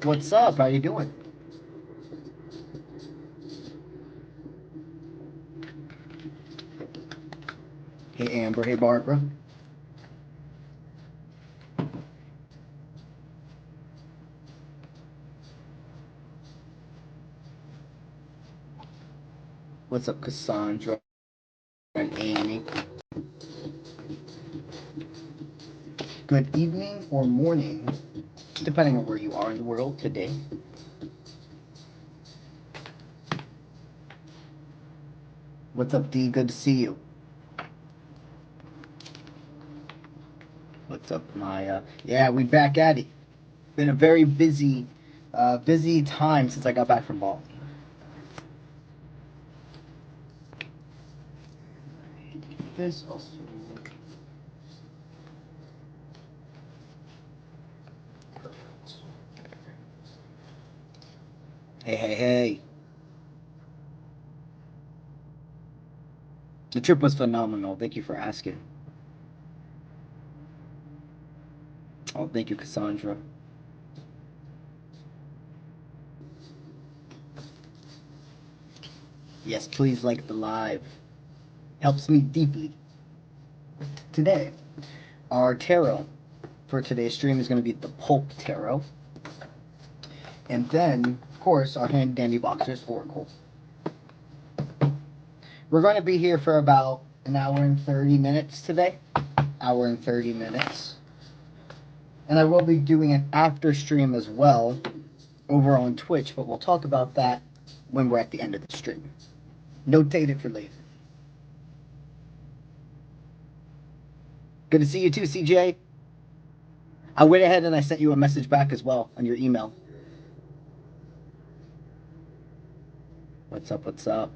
What's up? How you doing? Hey, Amber. Hey, Barbara. What's up, Cassandra and Amy? Good evening or morning, depending on where you are in the world today. What's up, D? Good to see you. What's up, Maya? Yeah, we back at it. Been a very busy time since I got back from Bali. This also. Perfect. Hey. The trip was phenomenal. Thank you for asking. Oh, thank you, Cassandra. Yes, please like the live. Helps me deeply. Today, our tarot for today's stream is going to be the Pulp Tarot. And then, of course, our Handy Dandy Boxers Oracle. We're going to be here for about an hour and 30 minutes today. Hour and 30 minutes. And I will be doing an after stream as well over on Twitch, but we'll talk about that when we're at the end of the stream. Notate it for later. Good to see you too, CJ. I went ahead and I sent you a message back as well on your email. What's up?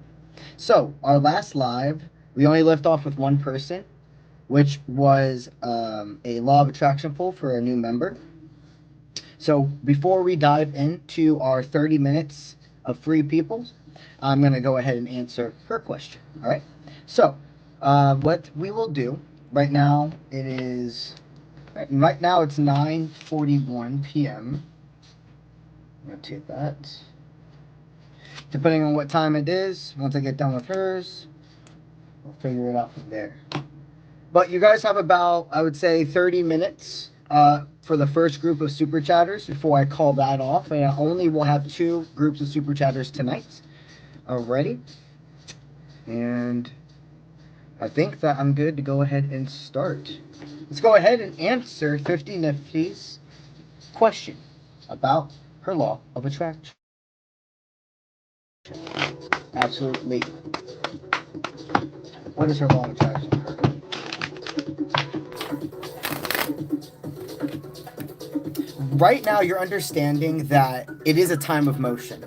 So, our last live, we only left off with one person, which was a law of attraction poll for a new member. So, before we dive into our 30 minutes of free people, I'm going to go ahead and answer her question. All right? So, what we will do, right now it's 9:41 p.m. Rotate that. Depending on what time it is, once I get done with hers, we'll figure it out from there. But you guys have about, I would say, 30 minutes for the first group of super chatters before I call that off. And I only will have 2 groups of super chatters tonight. Alrighty. And I think that I'm good to go ahead and start. Let's go ahead and answer 50 Nifty's question about her law of attraction. Absolutely. What is her law of attraction? Right now, you're understanding that it is a time of motion.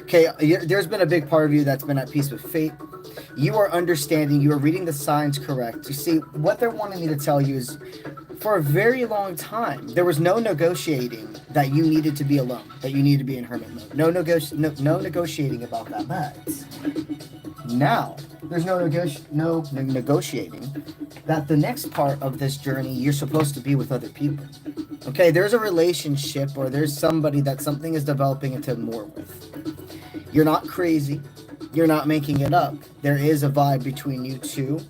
Okay, there's been a big part of you that's been at peace with fate. You are understanding, you are reading the signs correct. You see, what they're wanting me to tell you is, for a very long time, there was no negotiating that you needed to be alone, that you needed to be in hermit mode. No negotiating about that. But now, there's no negotiating that the next part of this journey, you're supposed to be with other people. Okay, there's a relationship or there's somebody that something is developing into more with. You're not crazy. You're not making it up. There is a vibe between you two.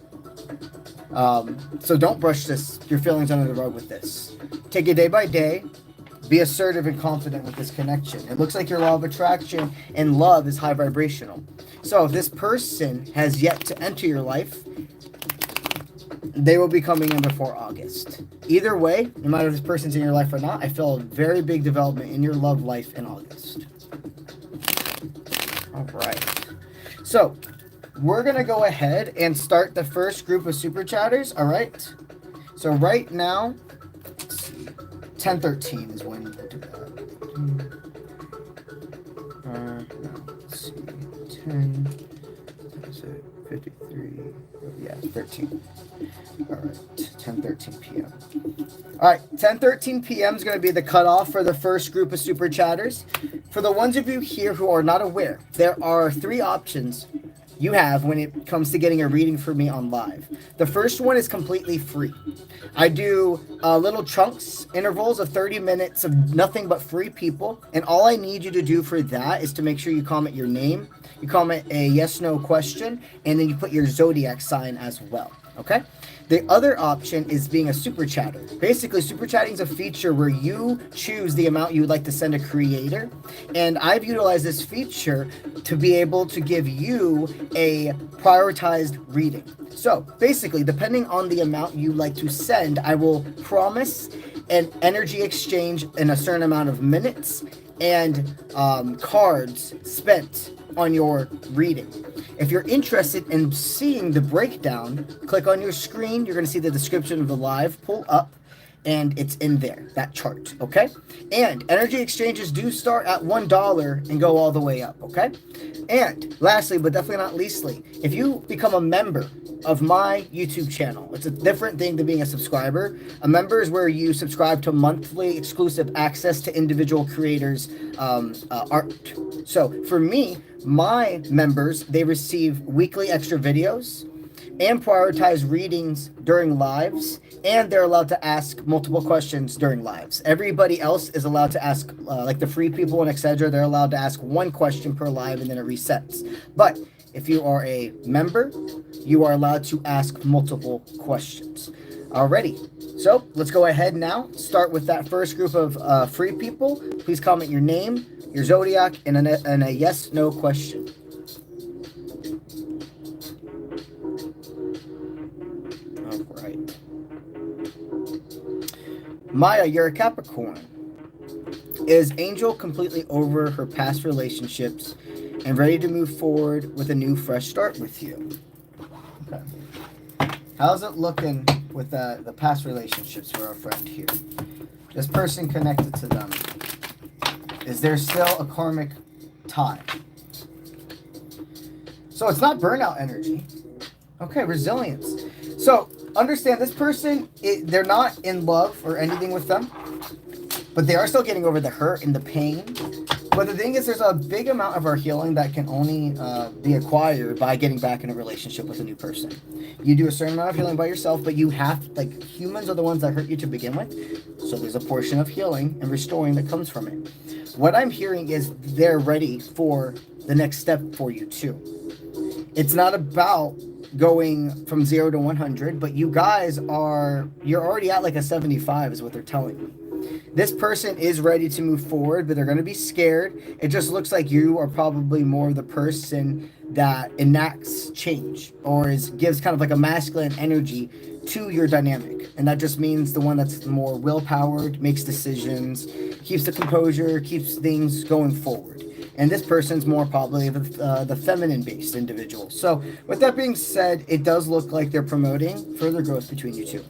So don't brush your feelings under the rug with this. Take it day by day. Be assertive and confident with this connection. It looks like your law of attraction and love is high vibrational. So if this person has yet to enter your life, they will be coming in before August. Either way, no matter if this person's in your life or not, I feel a very big development in your love life in August. All right. So, we're going to go ahead and start the first group of super chatters, all right? So, right now, 10:13 is when we'll do that. Let's see, 10, 53, yeah, 13. All right, 10:13 p.m. All right, 10:13 p.m. is going to be the cutoff for the first group of super chatters. For the ones of you here who are not aware, there are 3 options you have when it comes to getting a reading for me on live. The first one is completely free. I do little chunks, intervals of 30 minutes of nothing but free people. And all I need you to do for that is to make sure you comment your name, you comment a yes/no question, and then you put your zodiac sign as well. Okay? The other option is being a super chatter. Basically, super chatting is a feature where you choose the amount you would like to send a creator. And I've utilized this feature to be able to give you a prioritized reading. So basically, depending on the amount you like to send, I will promise an energy exchange in a certain amount of minutes and cards spent on your reading. If you're interested in seeing the breakdown, click on your screen. You're going to see the description of the live pull up, and it's in there, that chart, okay? And energy exchanges do start at $1 and go all the way up, okay? And lastly, but definitely not leastly, if you become a member of my YouTube channel, it's a different thing than being a subscriber. A member is where you subscribe to monthly exclusive access to individual creators' art. So for me, my members, they receive weekly extra videos and prioritize readings during lives, and they're allowed to ask multiple questions during lives. Everybody else is allowed to ask, like the free people and etc., they're allowed to ask one question per live and then it resets. But if you are a member, you are allowed to ask multiple questions. Alrighty, so let's go ahead now. Start with that first group of free people. Please comment your name, your zodiac, and a yes/no question. Alright. Maya, you're a Capricorn. Is Angel completely over her past relationships and ready to move forward with a new fresh start with you? Okay. How's it looking with the past relationships for our friend here? This person connected to them. Is there still a karmic tie? So it's not burnout energy. Okay, resilience. So understand this person, they're not in love or anything with them, but they are still getting over the hurt and the pain. But the thing is, there's a big amount of our healing that can only be acquired by getting back in a relationship with a new person. You do a certain amount of healing by yourself, but you have, like, humans are the ones that hurt you to begin with. So there's a portion of healing and restoring that comes from it. What I'm hearing is they're ready for the next step for you too. It's not about going from 0 to 100, but you guys you're already at like a 75 is what they're telling me. This person is ready to move forward, but they're going to be scared. It just looks like you are probably more the person that enacts change or gives kind of like a masculine energy to your dynamic. And that just means the one that's more will-powered, makes decisions, keeps the composure, keeps things going forward. And this person's more probably the feminine-based individual. So with that being said, it does look like they're promoting further growth between you two.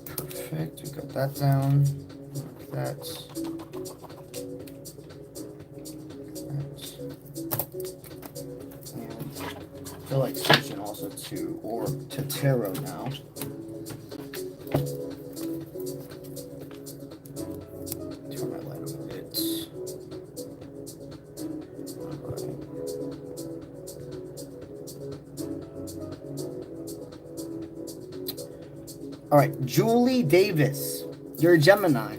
Perfect. We got that down. That. I feel like switching also to tarot now. Turn my light a bit. All right, Julie Davis, you're a Gemini,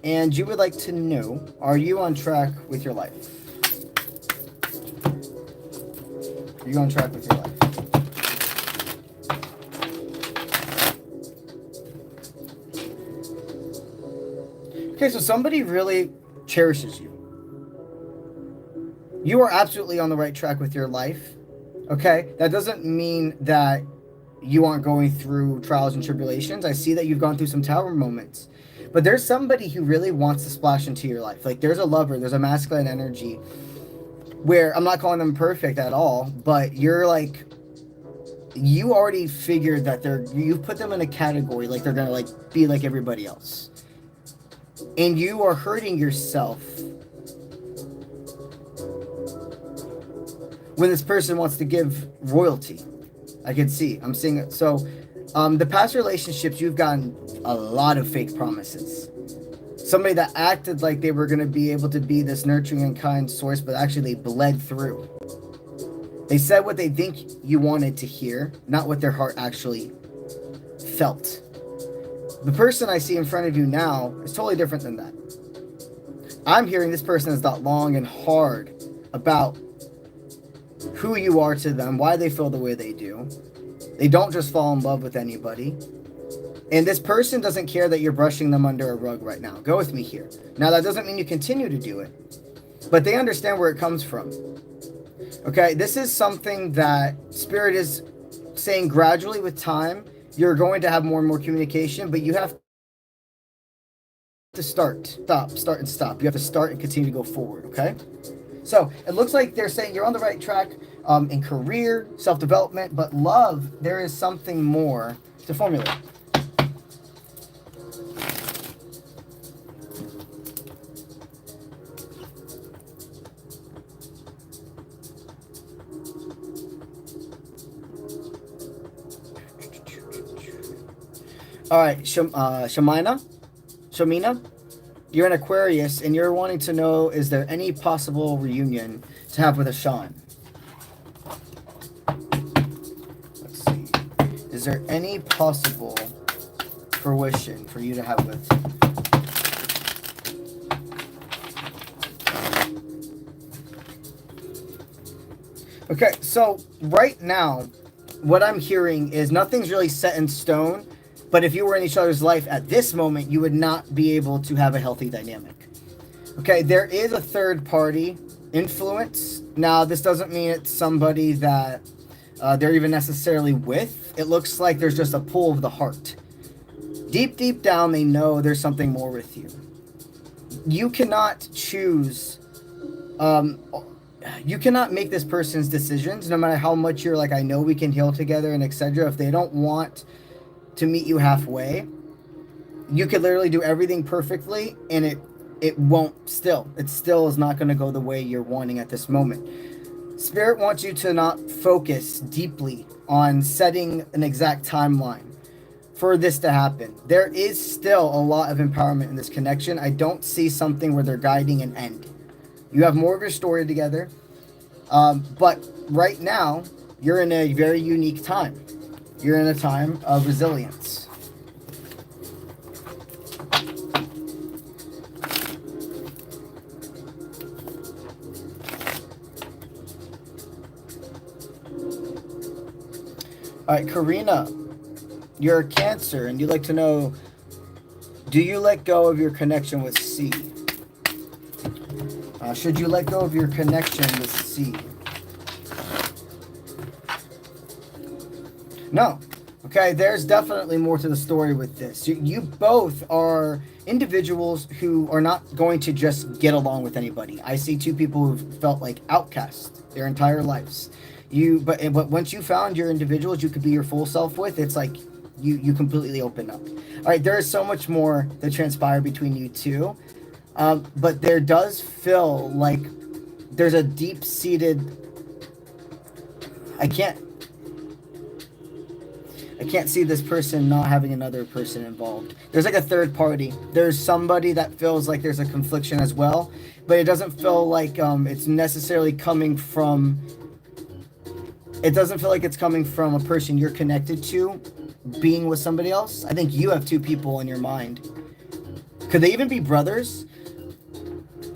and you would like to know, are you on track with your life? Are you on track with your life? Okay, so somebody really cherishes you. You are absolutely on the right track with your life. Okay, that doesn't mean that you aren't going through trials and tribulations. I see that you've gone through some tower moments. But there's somebody who really wants to splash into your life. Like there's a lover, there's a masculine energy where I'm not calling them perfect at all, but you're like, you already figured that you put them in a category like they're gonna like be like everybody else. And you are hurting yourself when this person wants to give royalty. I can see. I'm seeing it. So the past relationships, you've gotten a lot of fake promises. Somebody that acted like they were going to be able to be this nurturing and kind source, but actually they bled through. They said what they think you wanted to hear, not what their heart actually felt. The person I see in front of you now is totally different than that. I'm hearing this person has thought long and hard about who you are to them, why they feel the way they do. They don't just fall in love with anybody. And this person doesn't care that you're brushing them under a rug right now. Go with me here. Now, that doesn't mean you continue to do it, but they understand where it comes from. Okay, this is something that Spirit is saying gradually with time, you're going to have more and more communication, but you have to start, start and stop. You have to start and continue to go forward, okay? So it looks like they're saying you're on the right track in career, self-development, but love, there is something more to formulate. All right, Shamina, you're an Aquarius, and you're wanting to know, is there any possible reunion to have with a Sean? Let's see. Is there any possible fruition for you to have with? Okay, so right now, what I'm hearing is nothing's really set in stone. But if you were in each other's life at this moment, you would not be able to have a healthy dynamic. Okay, there is a third party influence. Now, this doesn't mean it's somebody that they're even necessarily with. It looks like there's just a pull of the heart. Deep, deep down, they know there's something more with you. You cannot choose... you cannot make this person's decisions, no matter how much you're like, I know we can heal together and etc. If they don't want to meet you halfway, you could literally do everything perfectly and it won't still. It still is not going to go the way you're wanting at this moment. Spirit wants you to not focus deeply on setting an exact timeline for this to happen. There is still a lot of empowerment in this connection. I don't see something where they're guiding an end. You have more of your story together, but right now you're in a very unique time. You're in a time of resilience. All right, Karina, you're a Cancer, and you'd like to know, do you let go of your connection with C? Should you let go of your connection with C? No. Okay, there's definitely more to the story with this. You both are individuals who are not going to just get along with anybody. I see two people who've felt like outcasts their entire lives. But once you found your individuals you could be your full self with, it's like you completely open up. All right, there is so much more that transpired between you two. But there does feel like there's a deep-seated... I can't see this person not having another person involved. There's like a third party. There's somebody that feels like there's a confliction as well, but it doesn't feel like it's necessarily coming from... It doesn't feel like it's coming from a person you're connected to being with somebody else. I think you have two people in your mind. Could they even be brothers?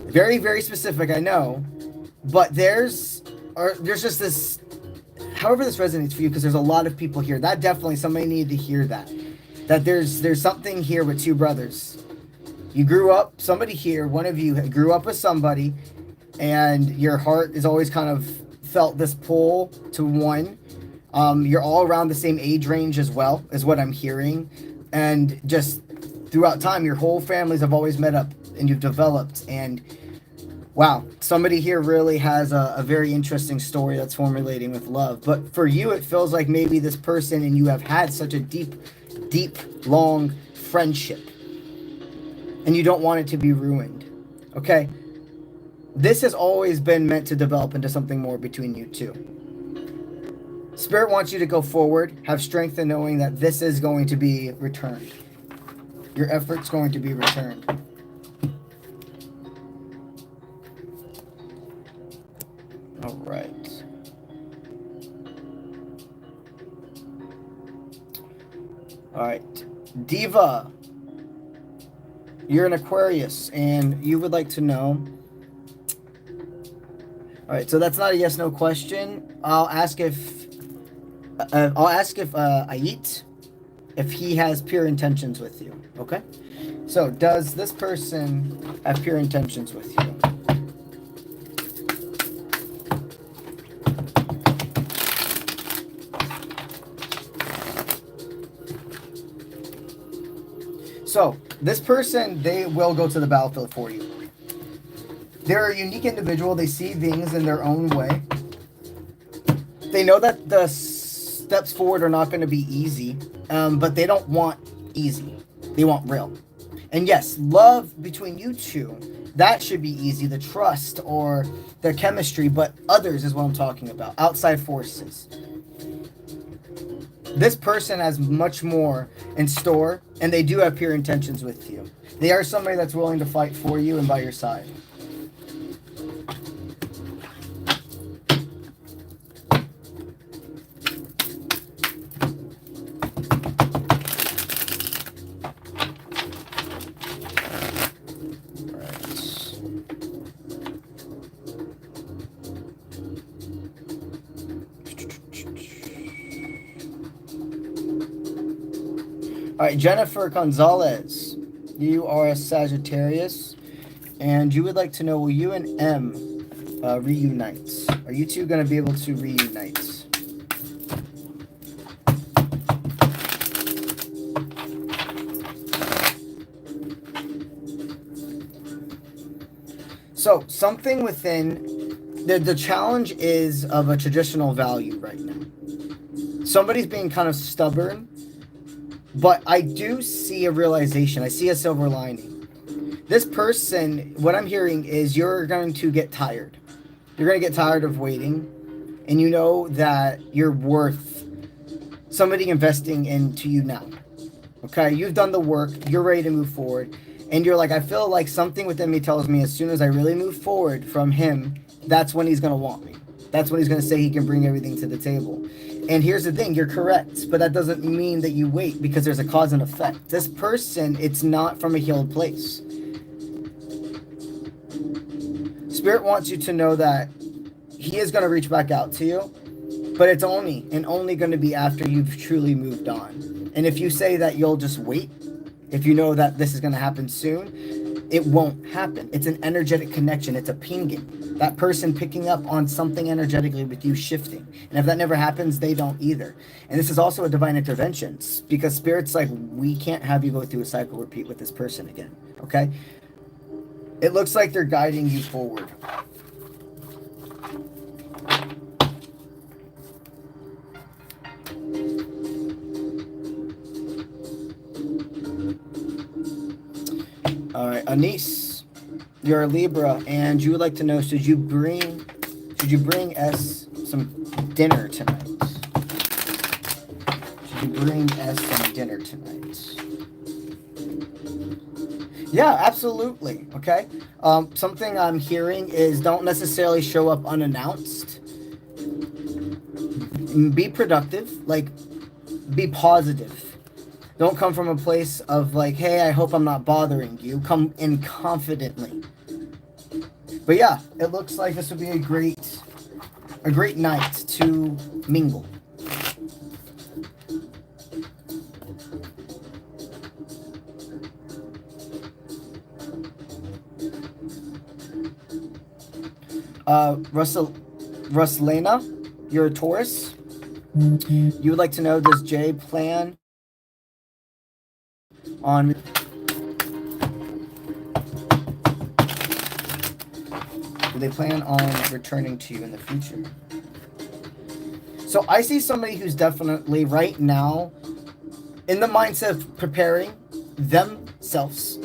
Very, very specific, I know. But there's just this... However this resonates for you, because there's a lot of people here. That definitely, somebody needed to hear that. That there's something here with two brothers. You grew up, somebody here, one of you grew up with somebody, and your heart is always kind of felt this pull to one. You're all around the same age range as well, is what I'm hearing. And just throughout time, your whole families have always met up, and you've developed, and wow, somebody here really has a very interesting story that's formulating with love. But for you, it feels like maybe this person and you have had such a deep, deep, long friendship. And you don't want it to be ruined. Okay? This has always been meant to develop into something more between you two. Spirit wants you to go forward, have strength in knowing that this is going to be returned. Your effort's going to be returned. All right. All right. Diva, you're an Aquarius, and you would like to know. All right, so that's not a yes/no question. I'll ask if 𝗨𝗡𝗖𝗓, if he has pure intentions with you. Okay. So does this person have pure intentions with you? So this person, they will go to the battlefield for you. They're a unique individual. They see things in their own way. They know that the steps forward are not going to be easy, but they don't want easy. They want real. And yes, love between you two, that should be easy. The trust or the chemistry, but others is what I'm talking about. Outside forces. This person has much more in store, and they do have pure intentions with you. They are somebody that's willing to fight for you and by your side. All right, Jennifer Gonzalez, you are a Sagittarius, and you would like to know, will you and M reunite? Are you two going to be able to reunite? So, something within, the challenge is of a traditional value right now. Somebody's being kind of stubborn. But I do see a realization. I see a silver lining. This person, what I'm hearing is you're going to get tired. You're going to get tired of waiting. And you know that you're worth somebody investing into you now. Okay? You've done the work. You're ready to move forward. And you're like, I feel like something within me tells me as soon as I really move forward from him, that's when he's going to want me. That's when he's going to say he can bring everything to the table. And here's the thing, you're correct, but that doesn't mean that you wait, because there's a cause and effect. This person, it's not from a healed place. Spirit wants you to know that he is going to reach back out to you, but it's only going to be after you've truly moved on. And if you say that you'll just wait, if you know that this is going to happen soon, it won't happen. It's an energetic connection. It's a pinging. That person picking up on something energetically with you shifting. And if that never happens, they don't either. And this is also a divine intervention, because Spirit's like, we can't have you go through a cycle repeat with this person again. Okay? It looks like they're guiding you forward. All right, Anise, you're a Libra, and you would like to know, should you bring S some dinner tonight? Should you bring S some dinner tonight? Yeah, absolutely. Okay. Something I'm hearing is don't necessarily show up unannounced. Be productive, like be positive. Don't come from a place of like, hey, I hope I'm not bothering you. Come in confidently. But yeah, it looks like this would be a great night to mingle. 𝗪𝗛𝗪, you're a Taurus. You would like to know, does Jay plan on... Do they plan on returning to you in the future? So I see somebody who's definitely right now in the mindset of preparing themselves.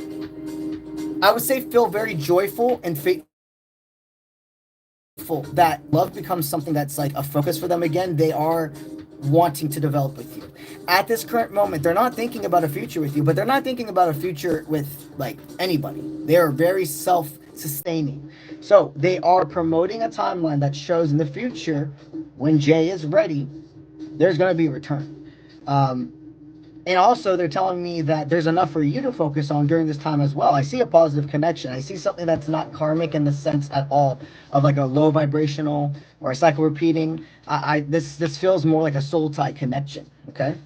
I would say feel very joyful and faithful that love becomes something that's like a focus for them again, they are wanting to develop with you. At this current moment, they're not thinking about a future with you, but they're not thinking about a future with like anybody. They are very self-sustaining. So they are promoting a timeline that shows in the future when Jay is ready, there's going to be a return. And also, they're telling me that there's enough for you to focus on during this time as well. I see a positive connection. I see something that's not karmic in the sense at all of like a low vibrational or a cycle repeating. This feels more like a soul tie connection. Okay.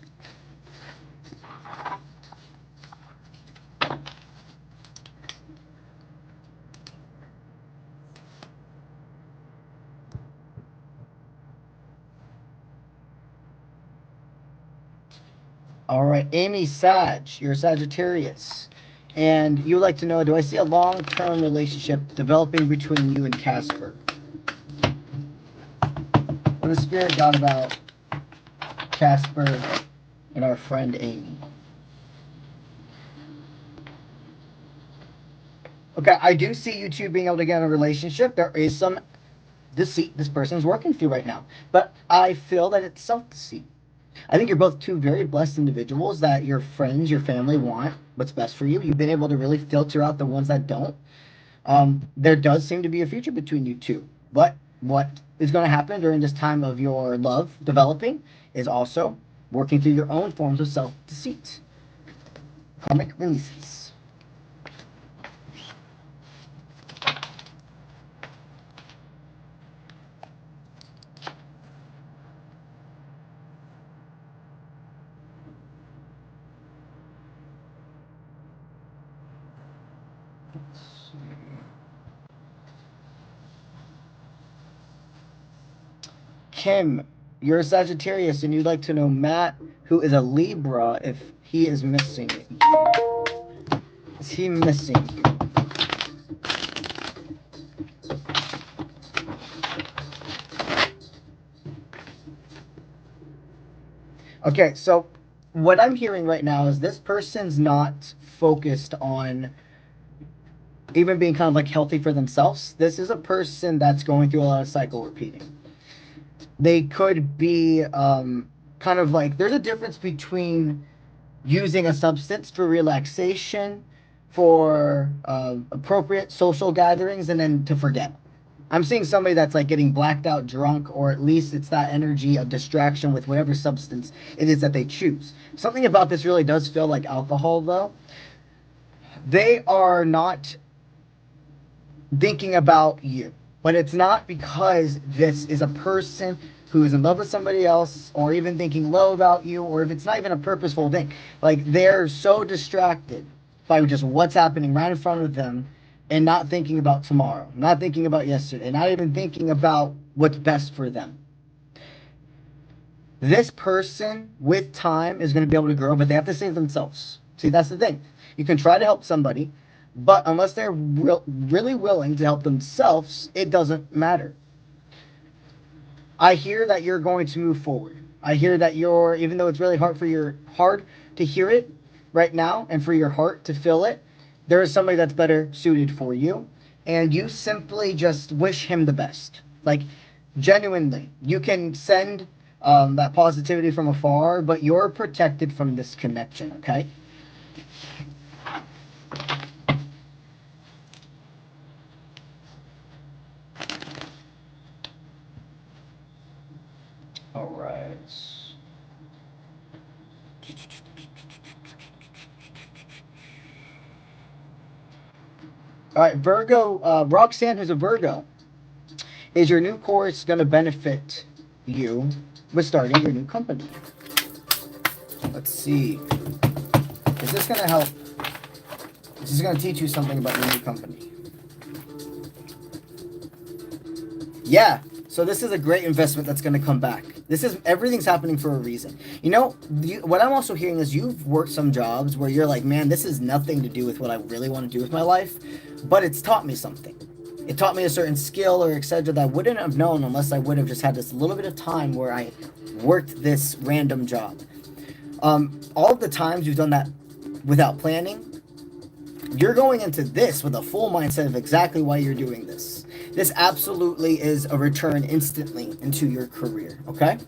All right, Amy Sag, you're a Sagittarius. And you would like to know, do I see a long-term relationship developing between you and Casper? What the Spirit got about Casper and our friend Amy? Okay, I do see you two being able to get in a relationship. There is some deceit this person's working through right now. But I feel that it's self-deceit. I think you're both two very blessed individuals that your friends, your family want what's best for you. You've been able to really filter out the ones that don't. There does seem to be a future between you two. But what is going to happen during this time of your love developing is also working through your own forms of self-deceit. Karmic releases. Kim, you're a Sagittarius and you'd like to know Matt, who is a Libra, if he is missing you. Is he missing you? Okay, so what I'm hearing right now is this person's not focused on even being kind of like healthy for themselves. This is a person that's going through a lot of cycle repeating. They could be kind of like, there's a difference between using a substance for relaxation, for appropriate social gatherings, and then to forget. I'm seeing somebody that's like getting blacked out drunk, or at least it's that energy of distraction with whatever substance it is that they choose. Something about this really does feel like alcohol, though. They are not thinking about you, but it's not because this is a person who is in love with somebody else, or even thinking low about you, or if it's not even a purposeful thing. Like, they're so distracted by just what's happening right in front of them, and not thinking about tomorrow, not thinking about yesterday, not even thinking about what's best for them. This person, with time, is going to be able to grow, but they have to save themselves. See, that's the thing. You can try to help somebody, but unless they're really willing to help themselves, it doesn't matter. I hear that you're going to move forward. I hear that you're, even though it's really hard to hear it right now, and for your heart to feel it, there is somebody that's better suited for you, and you simply just wish him the best. Like, genuinely, you can send that positivity from afar, but you're protected from this connection, okay? All right. All right, Virgo, Roxanne, who's a Virgo, is your new course going to benefit you with starting your new company? Let's see. Is this going to help? This is going to teach you something about your new company. Yeah, so this is a great investment that's going to come back. Everything's happening for a reason. You know, what I'm also hearing is you've worked some jobs where you're like, man, this has nothing to do with what I really want to do with my life, but it's taught me something. It taught me a certain skill or etc. that I wouldn't have known unless I would have just had this little bit of time where I worked this random job. All of the times you've done that without planning, you're going into this with a full mindset of exactly why you're doing this. This absolutely is a return instantly into your career, okay?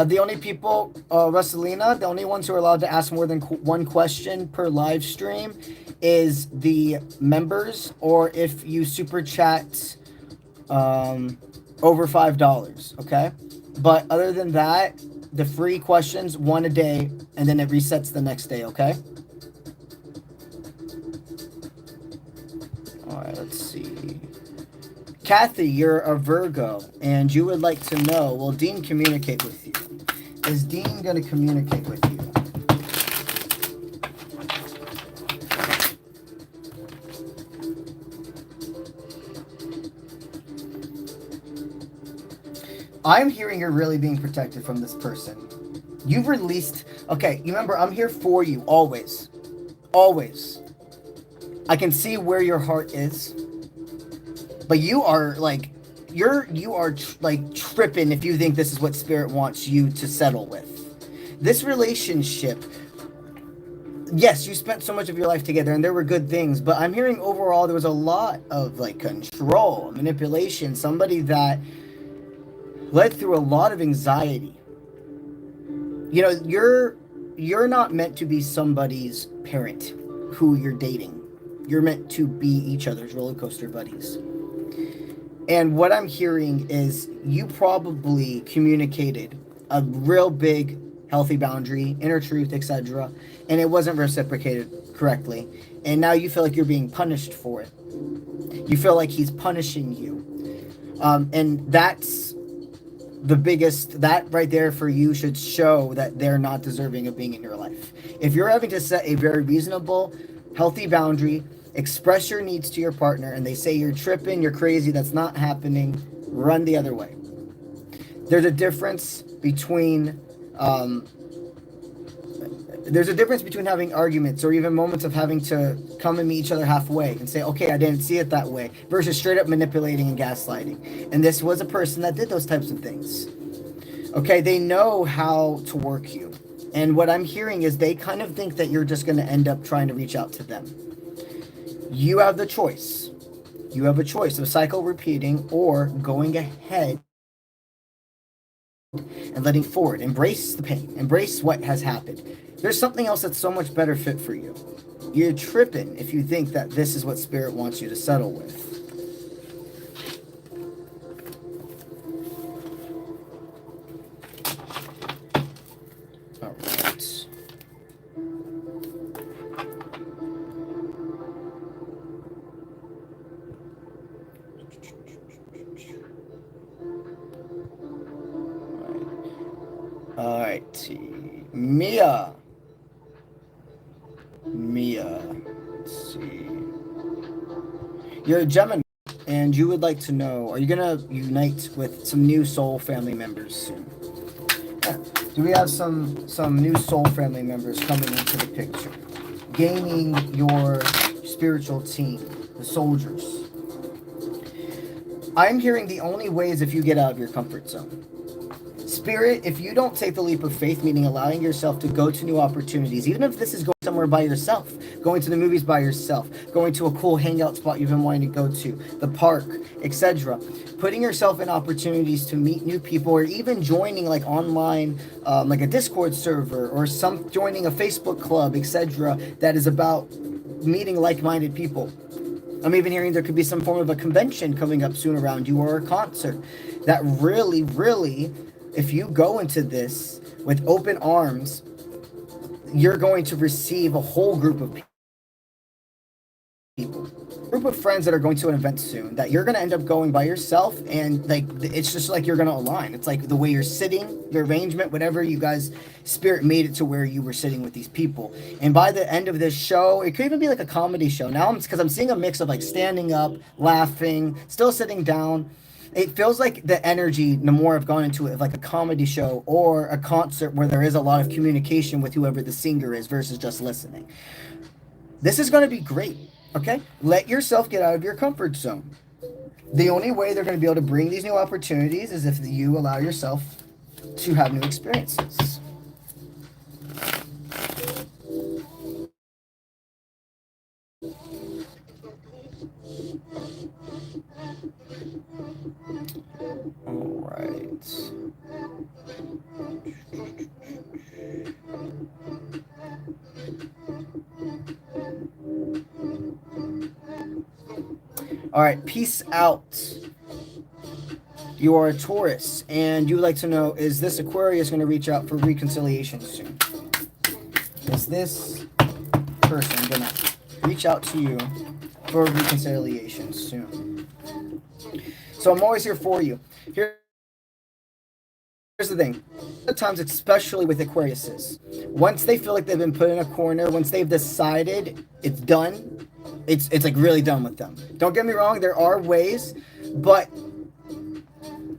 The only people, Russelina, the only ones who are allowed to ask more than one question per live stream is the members, or if you super chat over $5, okay? But other than that, the free questions, one a day, and then it resets the next day, okay? All right, let's see. Kathy, you're a Virgo, and you would like to know, will Dean communicate with you? Is Dean going to communicate with you? I'm hearing you're really being protected from this person. You've released... Okay, you remember, I'm here for you, always. Always. I can see where your heart is. But you are, like... You are tripping if you think this is what Spirit wants you to settle with. This relationship, yes, you spent so much of your life together and there were good things, but I'm hearing overall there was a lot of like control, manipulation, somebody that led through a lot of anxiety. You know, you're not meant to be somebody's parent who you're dating. You're meant to be each other's roller coaster buddies. And what I'm hearing is you probably communicated a real big, healthy boundary, inner truth, etc., and it wasn't reciprocated correctly. And now you feel like you're being punished for it. You feel like he's punishing you. And that's the biggest, that right there for you should show that they're not deserving of being in your life. If you're having to set a very reasonable, healthy boundary, express your needs to your partner, and they say you're tripping, you're crazy, that's not happening, run the other way. There's a difference between having arguments or even moments of having to come and meet each other halfway and say, okay, I didn't see it that way, versus straight up manipulating and gaslighting. And this was a person that did those types of things. Okay, they know how to work you. And what I'm hearing is they kind of think that you're just going to end up trying to reach out to them. You have the choice. You have a choice of cycle repeating or going ahead and letting forward. Embrace the pain. Embrace what has happened. There's something else that's so much better fit for you. You're tripping if you think that this is what Spirit wants you to settle with. All right. All right, Mia. Let's see. You're a Gemini, and you would like to know, are you gonna unite with some new soul family members soon? Yeah. Do we have some new soul family members coming into the picture? Gaining your spiritual team, the soldiers. I'm hearing the only way is if you get out of your comfort zone. Spirit, if you don't take the leap of faith, meaning allowing yourself to go to new opportunities, even if this is going somewhere by yourself, going to the movies by yourself, going to a cool hangout spot you've been wanting to go to, the park, etc., putting yourself in opportunities to meet new people, or even joining like online, like a Discord server, or joining a Facebook club, etc., that is about meeting like-minded people. I'm even hearing there could be some form of a convention coming up soon around you, or a concert that really, if you go into this with open arms, you're going to receive a whole group of people, group of friends that are going to an event soon that you're going to end up going by yourself, and like it's just like you're going to align. It's like the way you're sitting, your arrangement, whatever you guys, Spirit made it to where you were sitting with these people. And by the end of this show, it could even be like a comedy show. Now, because I'm seeing a mix of like standing up, laughing, still sitting down. it feels like the energy, the more I've gone into it, of like a comedy show or a concert where there is a lot of communication with whoever the singer is versus just listening. This is going to be great, okay? Let yourself get out of your comfort zone. The only way they're going to be able to bring these new opportunities is if you allow yourself to have new experiences. All right. All right, peace out. You are a Taurus, and you would like to know, is this Aquarius going to reach out for reconciliation soon? Is this person going to reach out to you for reconciliation soon? So I'm always here for you. Here's the thing. At times, especially with Aquariuses, once they feel like they've been put in a corner, once they've decided it's done, it's like really done with them. Don't get me wrong, there are ways, but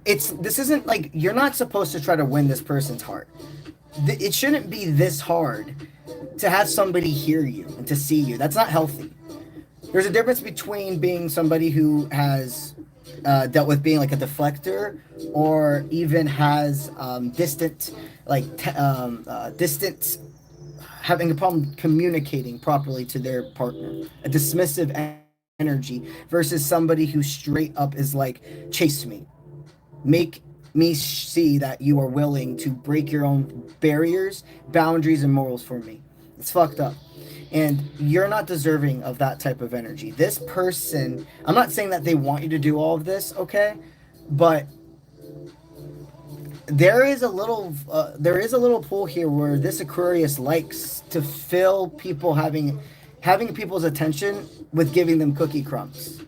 this isn't like, you're not supposed to try to win this person's heart. It shouldn't be this hard to have somebody hear you and to see you. That's not healthy. There's a difference between being somebody who has dealt with being like a deflector, or even has distant having a problem communicating properly to their partner, a dismissive energy, versus somebody who straight up is like, chase me, make me see that you are willing to break your own barriers, boundaries, and morals for me. It's fucked up. And you're not deserving of that type of energy. This person, I'm not saying that they want you to do all of this, okay? But there is a little pull here where this Aquarius likes to fill people having people's attention with giving them cookie crumbs.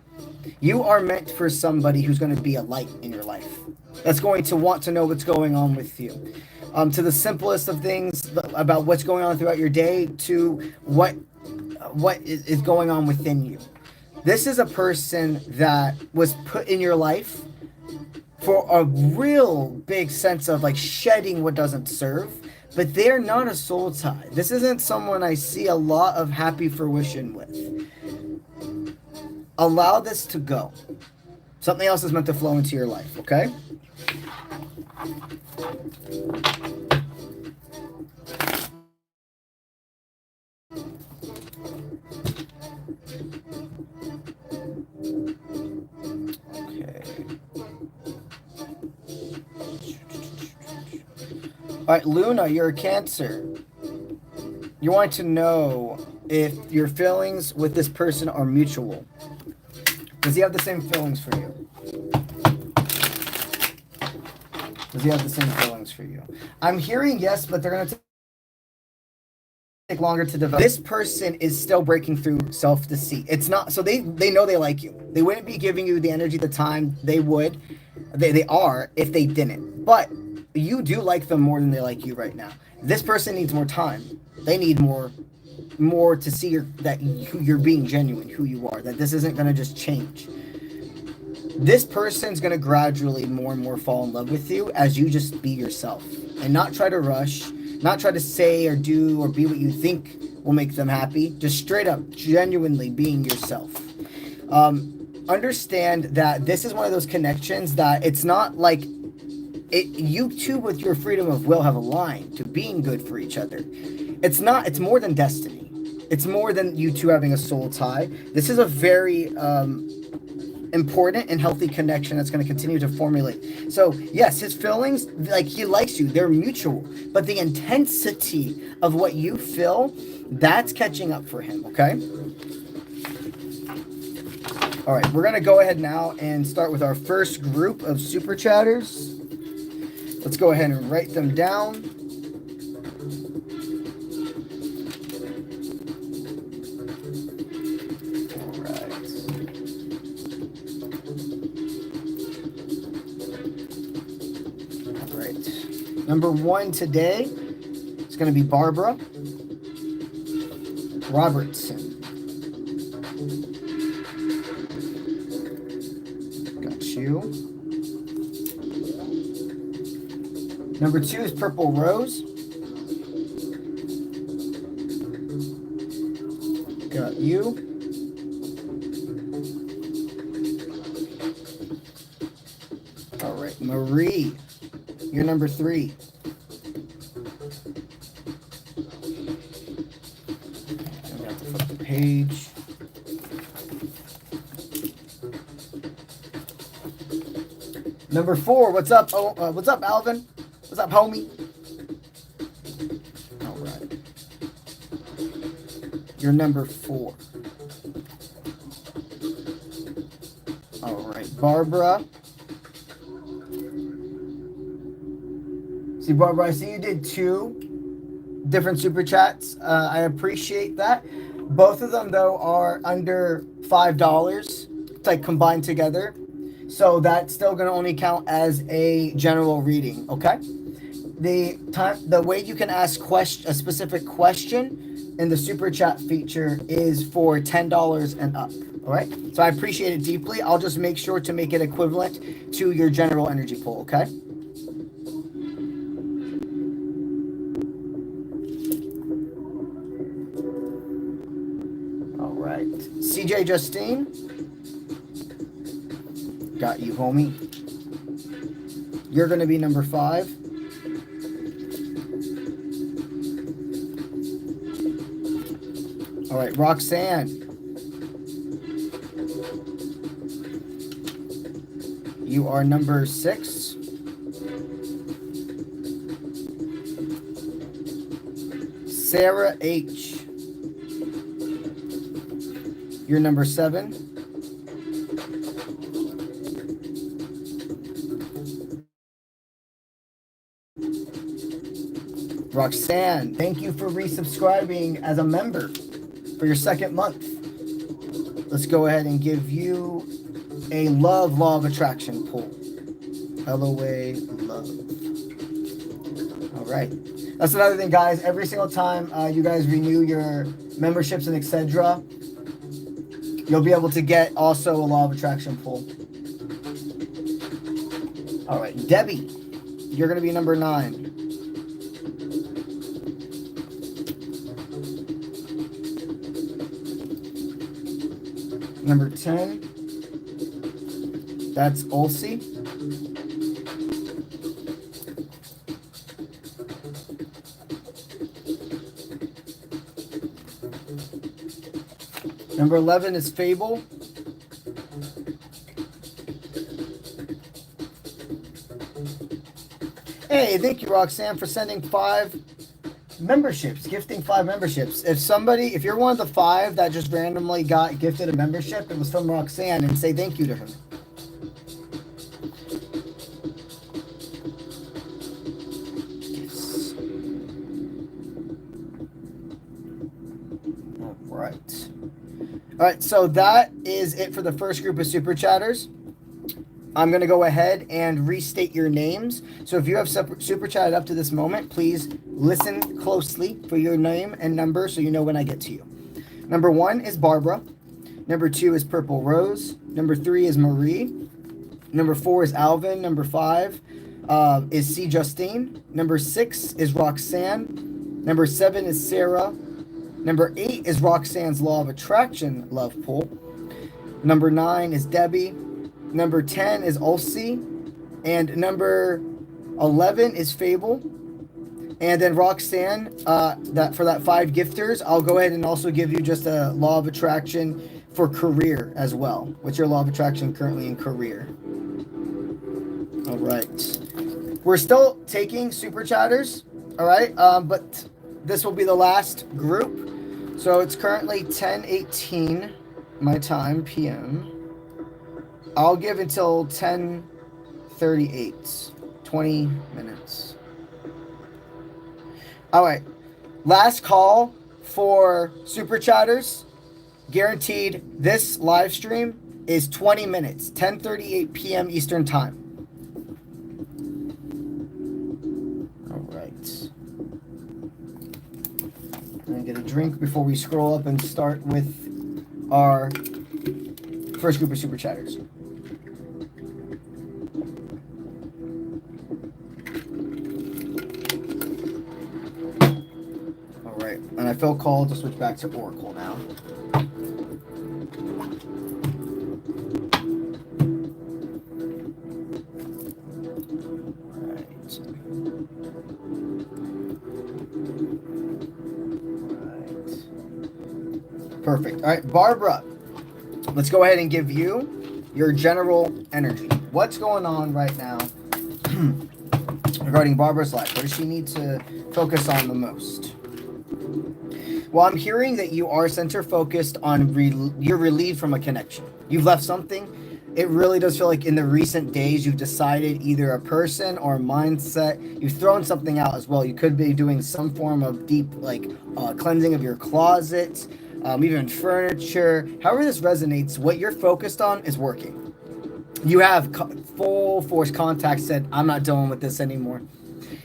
You are meant for somebody who's going to be a light in your life, that's going to want to know what's going on with you. To the simplest of things about what's going on throughout your day, to what is going on within you. This is a person that was put in your life for a real big sense of like shedding what doesn't serve, but they're not a soul tie. This isn't someone I see a lot of happy fruition with. Allow this to go. Something else is meant to flow into your life, okay? All right, Luna, you're a Cancer. You want to know if your feelings with this person are mutual. Does he have the same feelings for you? Does he have the same feelings for you? I'm hearing yes, but they're going to take longer to develop. This person is still breaking through self-deceit. It's not, so they know they like you. They wouldn't be giving you the energy, the time they would. They are if they didn't. But you do like them more than they like you right now. This person needs more time. They need more to see that you're being genuine, who you are, that this isn't going to just change. This person's going to gradually more and more fall in love with you as you just be yourself and not try to rush, not try to say or do or be what you think will make them happy. Just straight up, genuinely being yourself. Understand that this is one of those connections that it's not like you two with your freedom of will have aligned to being good for each other. It's more than destiny. It's more than you two having a soul tie. This is a very important and healthy connection that's going to continue to formulate. So yes, his feelings, like he likes you, they're mutual, but the intensity of what you feel, that's catching up for him, okay? All right, we're going to go ahead now and start with our first group of super chatters. Let's go ahead and write them down. All right. All right. Number 1 today is going to be Barbara Robertson. Got you. Number 2 is Purple Rose. Got you. All right, Marie, you're number 3. I'm going to flip the page. Number 4, what's up? Oh, what's up, Alvin? What's up, homie? All right. You're number 4. All right, Barbara. See, Barbara, I see you did 2 different super chats. I appreciate that. Both of them, though, are under $5. It's like combined together. So that's still going to only count as a general reading, okay? The way you can ask a specific question in the super chat feature is for $10 and up, all right? So I appreciate it deeply. I'll just make sure to make it equivalent to your general energy pool, okay? All right. CJ Justine. Got you, homie. You're going to be number 5. All right, Roxanne. You are number 6. Sarah H. You're number 7. Roxanne, thank you for resubscribing as a member for your 2nd month. Let's go ahead and give you a love law of attraction pull. LOA love. All right. That's another thing, guys. Every single time you guys renew your memberships in 𝗧𝗦𝗦𝗘, you'll be able to get also a law of attraction pull. All right. Debbie, you're going to be number 9. Number 10, that's 𝗟𝗓𝗧. Number 11 is Fable. Hey, thank you, Roxanne, for sending 5 memberships, gifting 5 memberships. If you're one of the 5 that just randomly got gifted a membership, it was from Roxanne, and say thank you to her. Yes. All right, so that is it for the first group of super chatters. I'm going to go ahead and restate your names. So if you have super chatted up to this moment, please listen closely for your name and number so you know when I get to you. Number 1 is Barbara. Number 2 is Purple Rose. Number 3 is Marie. Number 4 is Alvin. Number 5 is C. Justine. Number 6 is Roxanne. Number 7 is Sarah. Number 8 is Roxanne's Law of Attraction love pool. Number 9 is Debbie. Number 10 is 𝗟𝗓𝗧, and number 11 is Fable. And then Roxanne, that for that 5 gifters, I'll go ahead and also give you just a law of attraction for career as well. What's your law of attraction currently in career? All right. We're still taking super chatters, all right? But this will be the last group. So it's currently 10:18 my time, PM. I'll give until 10:38, 20 minutes. All right, last call for super chatters. Guaranteed this live stream is 20 minutes, 10:38 p.m. Eastern time. All right. I'm gonna get a drink before we scroll up and start with our first group of super chatters. felt called to switch back to Oracle now. Perfect. All right, Barbara, let's go ahead and give you your general energy. What's going on right now regarding Barbara's life? What does she need to focus on the most? Well, I'm hearing that you are center focused on you're relieved from a connection. You've left something. It really does feel like in the recent days you've decided either a person or a mindset. You've thrown something out as well. You could be doing some form of deep cleansing of your closet, even furniture. However this resonates, what you're focused on is working. You have full force contact, said, I'm not dealing with this anymore.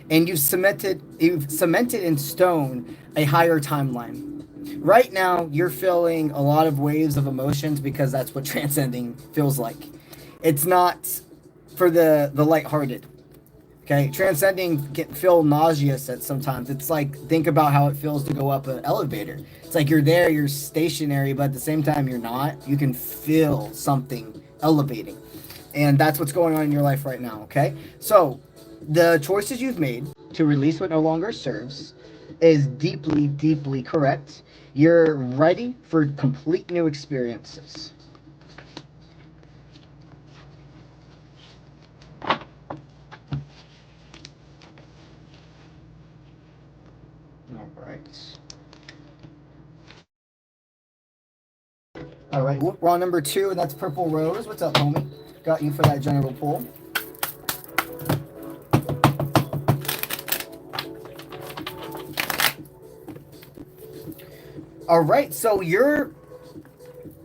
And you've cemented in stone a higher timeline. Right now, you're feeling a lot of waves of emotions because that's what transcending feels like. It's not for the lighthearted. Okay, transcending can feel nauseous at sometimes. It's like, think about how it feels to go up an elevator. It's like you're there, you're stationary, but at the same time you're not. You can feel something elevating. And that's what's going on in your life right now, okay? So, the choices you've made to release what no longer serves is deeply, deeply correct. You're ready for complete new experiences. All right, we're on number 2, and that's Purple Rose. What's up, homie? Got you for that general pull. All right, so you're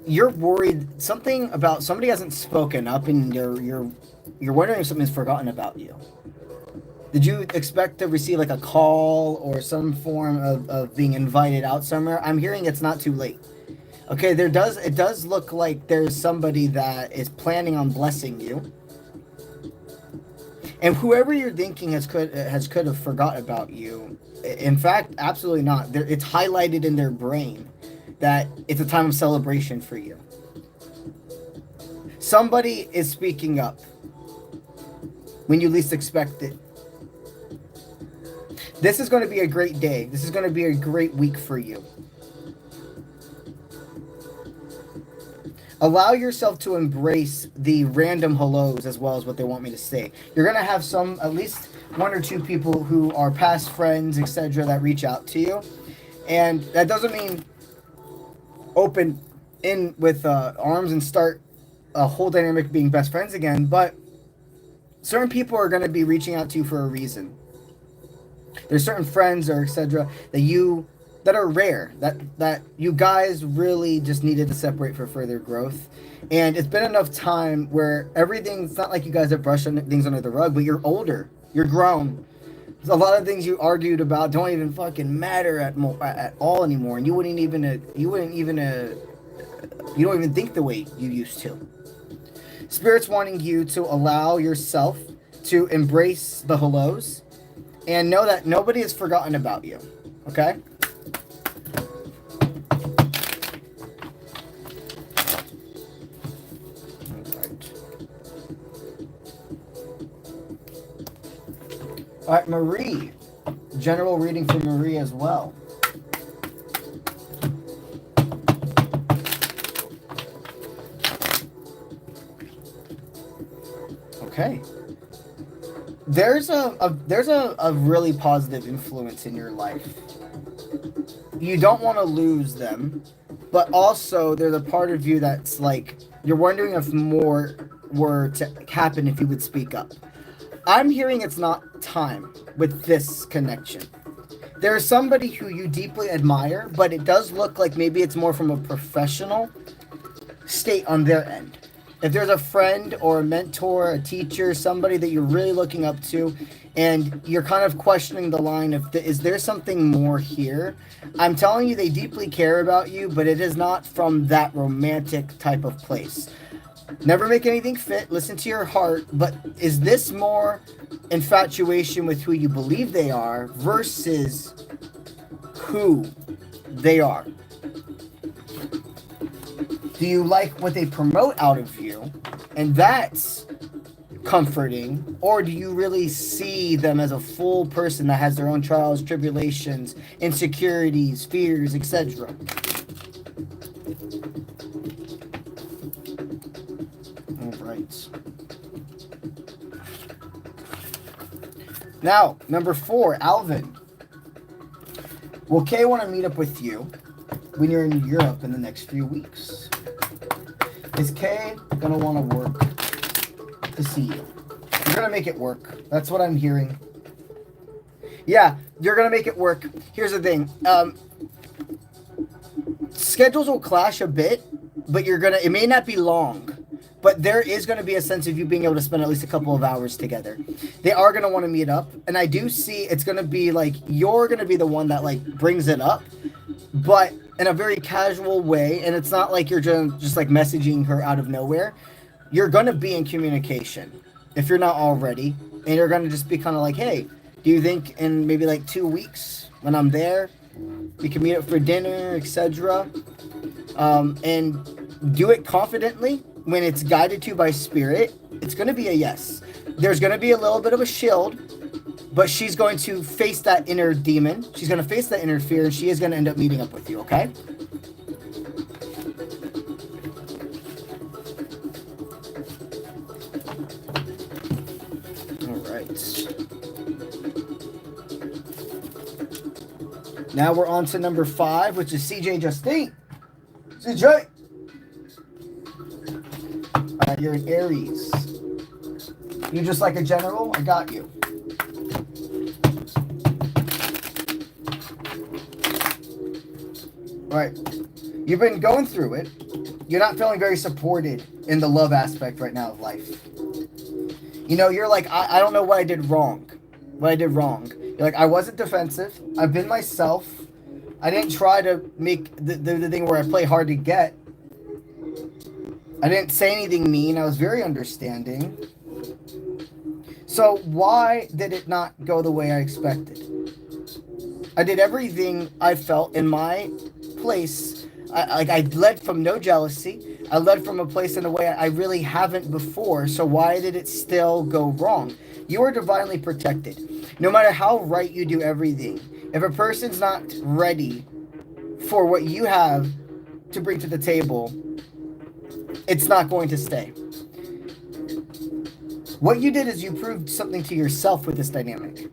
worried something about somebody hasn't spoken up, and you're wondering if something's forgotten about you. Did you expect to receive like a call or some form of being invited out somewhere? I'm hearing it's not too late. Okay, it does look like there's somebody that is planning on blessing you. And whoever you're thinking could have forgot about you. In fact, absolutely not. It's highlighted in their brain that it's a time of celebration for you. Somebody is speaking up when you least expect it. This is going to be a great day. This is going to be a great week for you. Allow yourself to embrace the random hellos as well as what they want me to say. You're going to have at least 1 or 2 people who are past friends, etc., that reach out to you. And that doesn't mean open in with arms and start a whole dynamic being best friends again, but certain people are going to be reaching out to you for a reason. There's certain friends or etc. that are rare, that you guys really just needed to separate for further growth. And it's been enough time where everything's not like you guys have brushed things under the rug, but you're older, you're grown. A lot of things you argued about don't even fucking matter at all anymore, and you don't even think the way you used to. Spirit's wanting you to allow yourself to embrace the hellos and know that nobody has forgotten about you. Okay? All right, Marie. General reading for Marie as well. Okay. There's a really positive influence in your life. You don't want to lose them, but also there's a part of you that's like, you're wondering if more were to happen if you would speak up. I'm hearing it's not time with this connection. There's somebody who you deeply admire, but it does look like maybe it's more from a professional state on their end. If there's a friend or a mentor, a teacher, somebody that you're really looking up to, and you're kind of questioning the line of, is there something more here? I'm telling you, they deeply care about you, but it is not from that romantic type of place. Never make anything fit. Listen to your heart. But is this more infatuation with who you believe they are versus who they are? Do you like what they promote out of you? And that's comforting. Or do you really see them as a full person that has their own trials, tribulations, insecurities, fears, etc.? All right. Now, number 4, Alvin. Will Kay want to meet up with you when you're in Europe in the next few weeks? Is Kay going to want to work to see you? You're going to make it work. That's what I'm hearing. Yeah, you're going to make it work. Here's the thing. Schedules will clash a bit, but it may not be long. But there is going to be a sense of you being able to spend at least a couple of hours together. They are going to want to meet up. And I do see it's going to be like, you're going to be the one that like brings it up, but in a very casual way. And it's not like you're just like messaging her out of nowhere. You're going to be in communication if you're not already. And you're going to just be kind of like, hey, do you think in maybe like 2 weeks when I'm there, we can meet up for dinner, etc. And do it confidently. When it's guided to by spirit, it's going to be a yes. There's going to be a little bit of a shield, but she's going to face that inner demon. She's going to face that inner fear, and she is going to end up meeting up with you, okay? All right. Now we're on to number 5, which is CJ Justine. CJ! You're an Aries. You just like a general? I got you. All right. You've been going through it. You're not feeling very supported in the love aspect right now of life. You know, you're like, I don't know what I did wrong. You're like, I wasn't defensive. I've been myself. I didn't try to make the thing where I play hard to get. I didn't say anything mean. I was very understanding. So why did it not go the way I expected? I did everything I felt in my place. I led from no jealousy. I led from a place in a way I really haven't before. So why did it still go wrong? You are divinely protected. No matter how right you do everything, if a person's not ready for what you have to bring to the table, it's not going to stay. What you did is you proved something to yourself with this dynamic.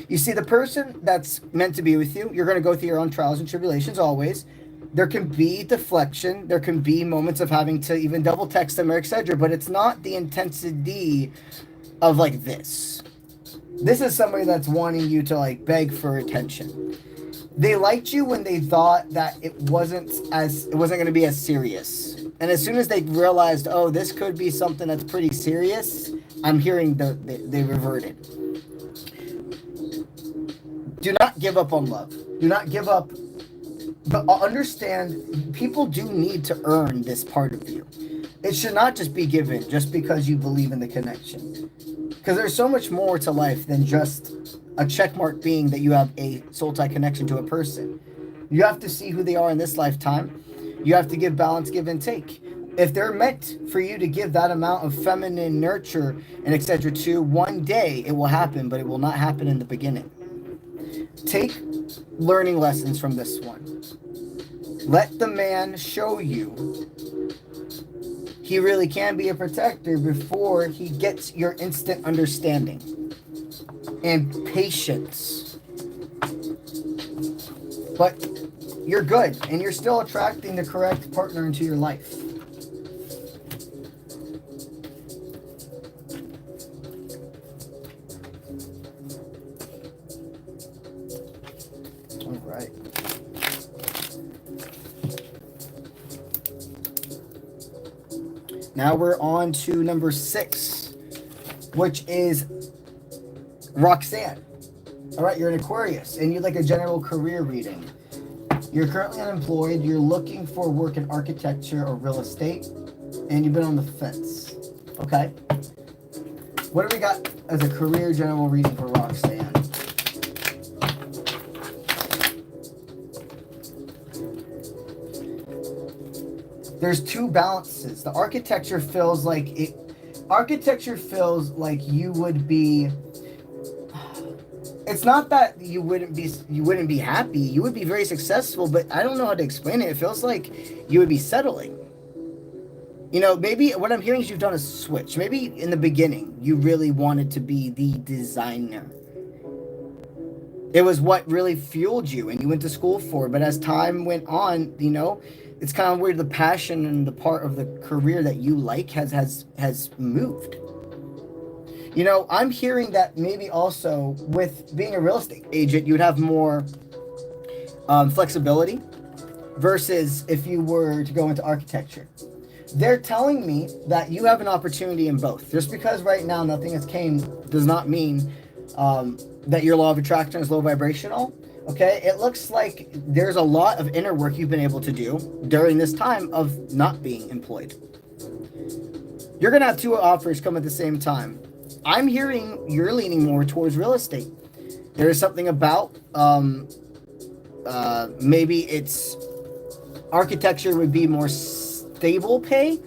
You see, the person that's meant to be with you, you're going to go through your own trials and tribulations always. There can be deflection. There can be moments of having to even double text them or etc. But it's not the intensity of like this. This is somebody that's wanting you to like beg for attention. They liked you when they thought that it wasn't going to be as serious. And as soon as they realized, oh, this could be something that's pretty serious, I'm hearing they reverted. Do not give up on love. Do not give up. But understand, people do need to earn this part of you. It should not just be given just because you believe in the connection. Because there's so much more to life than just a checkmark being that you have a soul tie connection to a person. You have to see who they are in this lifetime. You have to give balance, give and take. If they're meant for you to give that amount of feminine nurture and etc. to, one day it will happen, but it will not happen in the beginning. Take learning lessons from this one. Let the man show you he really can be a protector before he gets your instant understanding and patience. But you're good, and you're still attracting the correct partner into your life. All right. Now we're on to number 6, which is Roxanne. All right, you're an Aquarius, and you'd like a general career reading. You're currently unemployed. You're looking for work in architecture or real estate, and you've been on the fence. Okay. What do we got as a career general reading for Roxanne? There's two balances. The architecture feels like it. Architecture feels like you would be. It's not that you wouldn't be happy. You would be very successful, but I don't know how to explain it. It feels like you would be settling. You know, maybe what I'm hearing is you've done a switch. Maybe in the beginning, you really wanted to be the designer. It was what really fueled you and you went to school for. But as time went on, you know, it's kind of where the passion and the part of the career that you like has moved. You know, I'm hearing that maybe also with being a real estate agent, you would have more flexibility versus if you were to go into architecture. They're telling me that you have an opportunity in both. Just because right now nothing has came does not mean that your law of attraction is low vibrational. Okay, it looks like there's a lot of inner work you've been able to do during this time of not being employed. You're gonna have two offers come at the same time. I'm hearing you're leaning more towards real estate. There is something about maybe it's architecture would be more stable pay,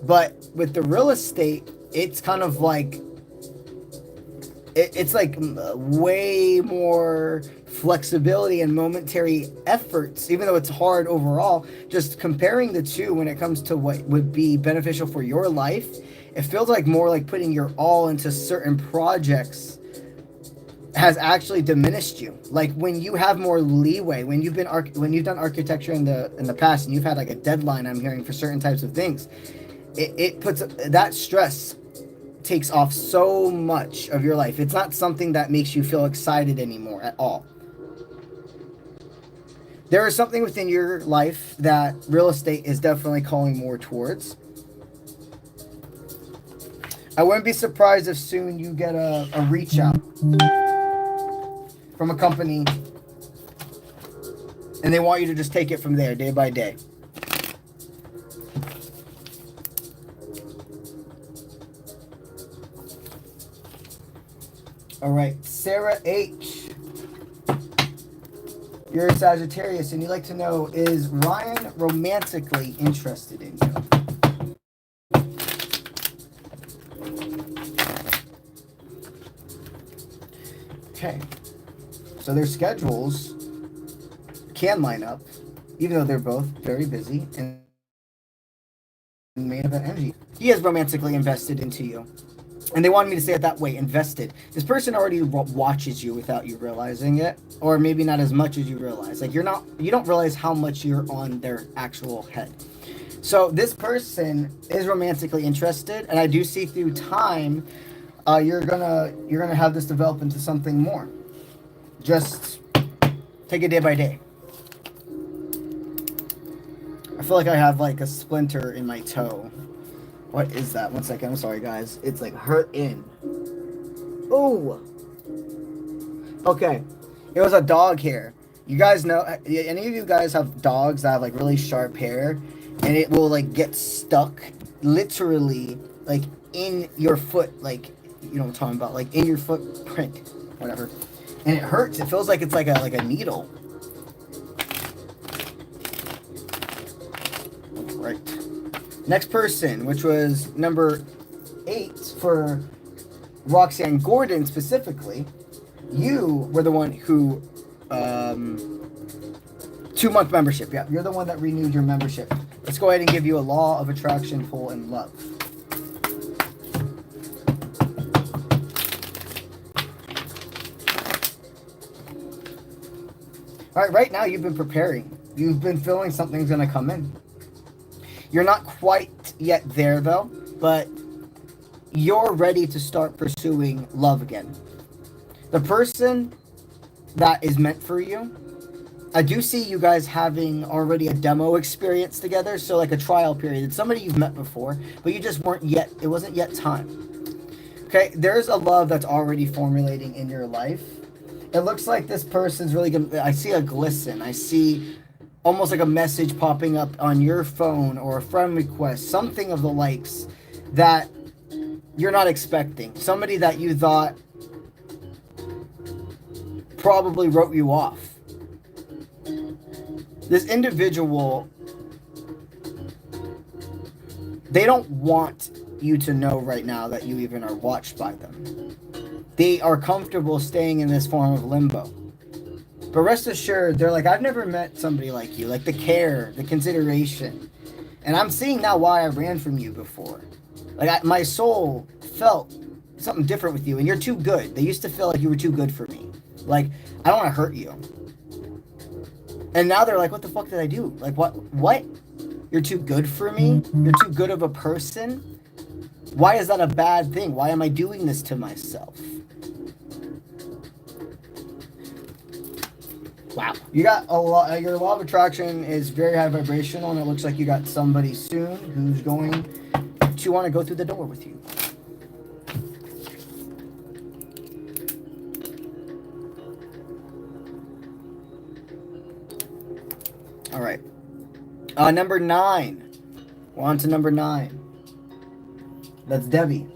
but with the real estate, it's kind of like it's like way more flexibility and momentary efforts, even though it's hard overall. Just comparing the two when it comes to what would be beneficial for your life, it feels like more like putting your all into certain projects has actually diminished you. Like when you have more leeway, when you've done architecture in the past and you've had like a deadline, I'm hearing, for certain types of things, it puts that stress takes off so much of your life. It's not something that makes you feel excited anymore at all. There is something within your life that real estate is definitely calling more towards. I wouldn't be surprised if soon you get a reach out from a company and they want you to just take it from there day by day. All right, Sarah H. You're a Sagittarius and you'd like to know, is Ryan romantically interested in you? Okay, so their schedules can line up, even though they're both very busy and main event energy. He is romantically invested into you. And they wanted me to say it that way, invested. This person already watches you without you realizing it, or maybe not as much as you realize. Like you don't realize how much you're on their actual head. So this person is romantically interested, and I do see through time, you're gonna have this develop into something more. Just take it day by day. I feel like I have like a splinter in my toe. What is that? One second. I'm sorry, guys. It's like hurting. Oh. Okay. It was a dog hair. You guys know, any of you guys have dogs that have like really sharp hair, and it will like get stuck literally like in your foot, like, you know what I'm talking about, like in your footprint, whatever. And it hurts. It feels like it's like a needle. Right. Next person, which was number 8 for Roxanne Gordon specifically. You were the one who 2-month membership. Yeah, you're the one that renewed your membership. Let's go ahead and give you a law of attraction, pull, and love. All right, right now you've been preparing. You've been feeling something's going to come in. You're not quite yet there, though, but you're ready to start pursuing love again. The person that is meant for you, I do see you guys having already a demo experience together, so like a trial period. It's somebody you've met before, but you just weren't yet, it wasn't yet time. Okay, there's a love that's already formulating in your life. It looks like this person's really good. I see a glisten. I see almost like a message popping up on your phone or a friend request, something of the likes that you're not expecting. Somebody that you thought probably wrote you off. This individual They don't want you to know right now that you even are watched by them. They are comfortable staying in this form of limbo. But rest assured, they're like, I've never met somebody like you, like the care, the consideration. And I'm seeing now why I ran from you before. Like, my soul felt something different with you, and you're too good. They used to feel like you were too good for me. Like, I don't want to hurt you. And now they're like, what the fuck did I do? Like, what? You're too good for me? You're too good of a person? Why is that a bad thing? Why am I doing this to myself? Wow. You got a lot, your law of attraction is very high vibrational, and it looks like you got somebody soon who's going to want to go through the door with you. All right. Number 9. We're on to number 9. That's Debbie.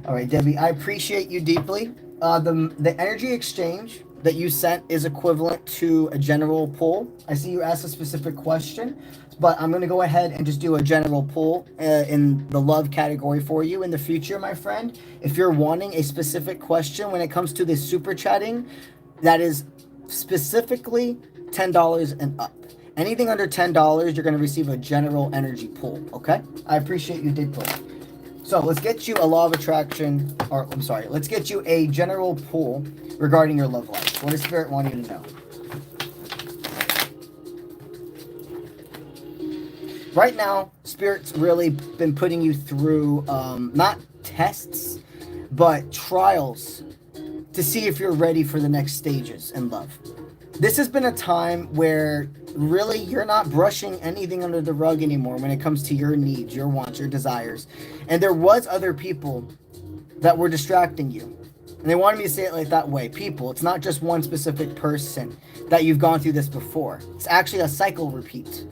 All right, Debbie, I appreciate you deeply. The energy exchange that you sent is equivalent to a general pull. I see you asked a specific question, but I'm going to go ahead and just do a general pull in the love category for you in the future, my friend. If you're wanting a specific question when it comes to this super chatting, that is specifically $10 and up. Anything under $10, you're going to receive a general energy pull, okay? I appreciate you did pull. So let's get you a law of attraction, or I'm sorry, let's get you a general pull regarding your love life. What does Spirit want you to know? Right now, Spirit's really been putting you through not tests, but trials to see if you're ready for the next stages in love. This has been a time where really you're not brushing anything under the rug anymore when it comes to your needs, your wants, your desires. And there was other people that were distracting you. And they wanted me to say it like that way. People, it's not just one specific person that you've gone through this before. It's actually a cycle repeat.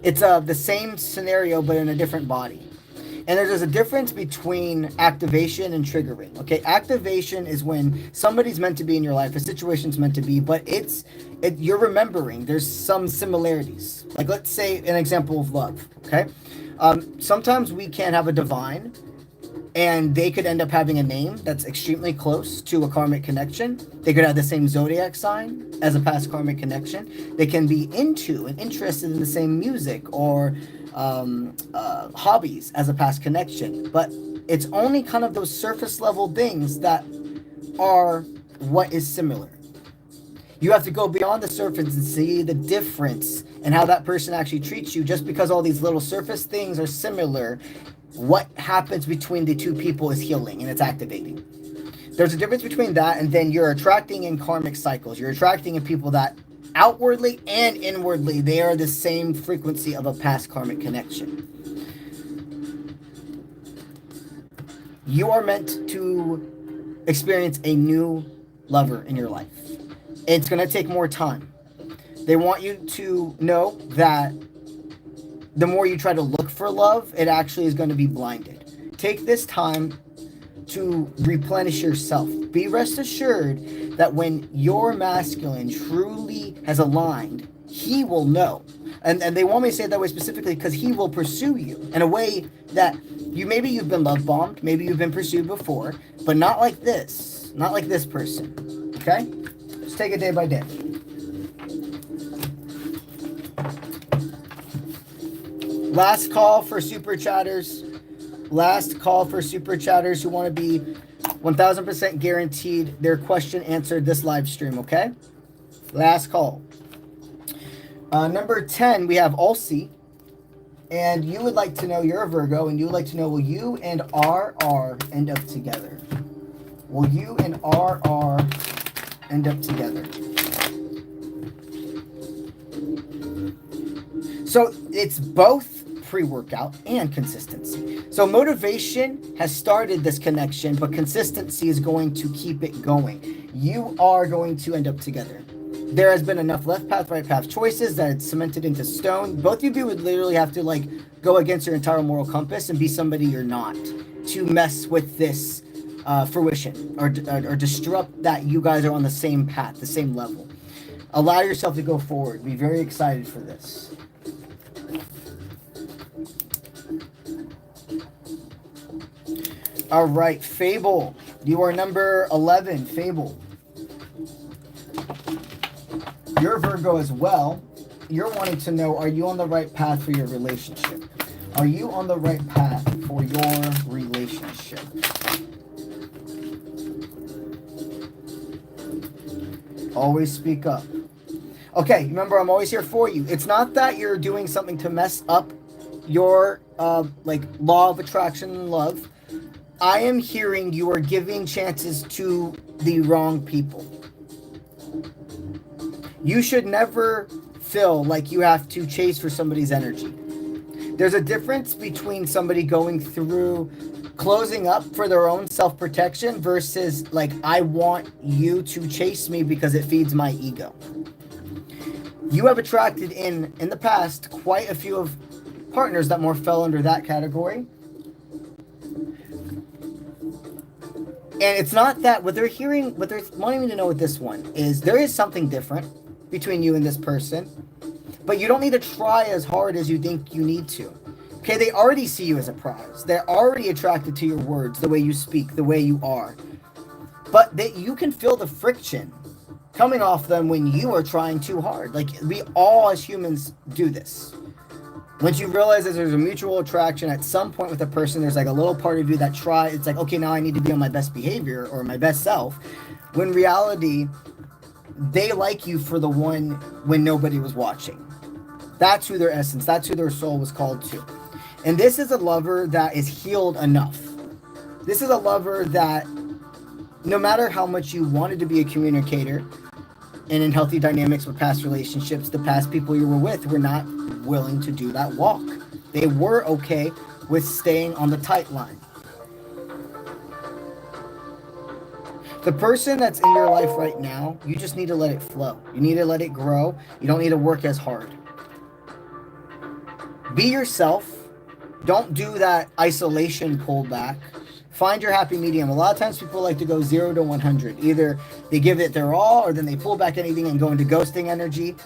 It's the same scenario but in a different body. And there's a difference between activation and triggering. Okay, activation is when somebody's meant to be in your life, a situation's meant to be, but you're remembering. There's some similarities. Like, let's say an example of love. Okay, sometimes we can have a divine, and they could end up having a name that's extremely close to a karmic connection. They could have the same zodiac sign as a past karmic connection. They can be into and interested in the same music or hobbies as a past connection, but it's only kind of those surface level things that are what is similar. You have to go beyond the surface and see the difference and how that person actually treats you. Just because all these little surface things are similar, what happens between the two people is healing and it's activating. There's a difference between that and then you're attracting in karmic cycles. You're attracting in people that outwardly and inwardly, they are the same frequency of a past karmic connection. You are meant to experience a new lover in your life. It's going to take more time. They want you to know that the more you try to look for love, it actually is going to be blinded. Take this time to replenish yourself. Be rest assured that when your masculine truly has aligned, he will know. And they want me to say it that way specifically because he will pursue you in a way that maybe you've been love bombed, maybe you've been pursued before, but not like this. Not like this person. Okay? Just take it day by day. Last call for super chatters. Last call for super chatters who want to be 1000% guaranteed their question answered this live stream, okay? Last call. Number 10, we have Ulci. And you would like to know, you're a Virgo, and you would like to know, will you and RR end up together? Will you and RR end up together? So it's both pre-workout and consistency. So motivation has started this connection, but consistency is going to keep it going. You are going to end up together. There has been enough left path, right path choices that it's cemented into stone. Both of you would literally have to go against your entire moral compass and be somebody you're not to mess with this fruition or disrupt that you guys are on the same path, the same level. Allow yourself to go forward. Be very excited for this. All right, Fable. You are number 11, Fable. You're Virgo as well. You're wanting to know, are you on the right path for your relationship? Are you on the right path for your relationship? Always speak up. Okay, remember, I'm always here for you. It's not that you're doing something to mess up your like law of attraction and love. I am hearing you are giving chances to the wrong people. You should never feel like you have to chase for somebody's energy. There's a difference between somebody going through closing up for their own self-protection versus like, I want you to chase me because it feeds my ego. You have attracted in the past quite a few of partners that more fell under that category. And it's not that what they're hearing, what they're wanting me to know with this one is there is something different between you and this person, but you don't need to try as hard as you think you need to. Okay, they already see you as a prize. They're already attracted to your words, the way you speak, the way you are. But that you can feel the friction coming off them when you are trying too hard. Like, we all as humans do this. Once you realize that there's a mutual attraction at some point with a person, there's like a little part of you that it's like, okay, now I need to be on my best behavior or my best self. When reality, they like you for the one when nobody was watching. That's who their essence, that's who their soul was called to. And this is a lover that is healed enough. This is a lover that no matter how much you wanted to be a communicator and in healthy dynamics with past relationships, the past people you were with were not willing to do that walk. They were okay with staying on the tight line. The person that's in your life right now, you just need to let it flow. You need to let it grow. You don't need to work as hard. Be yourself. Don't do that isolation pullback. Find your happy medium. A lot of times people like to go 0 to 100. Either they give it their all or then they pull back anything and go into ghosting energy.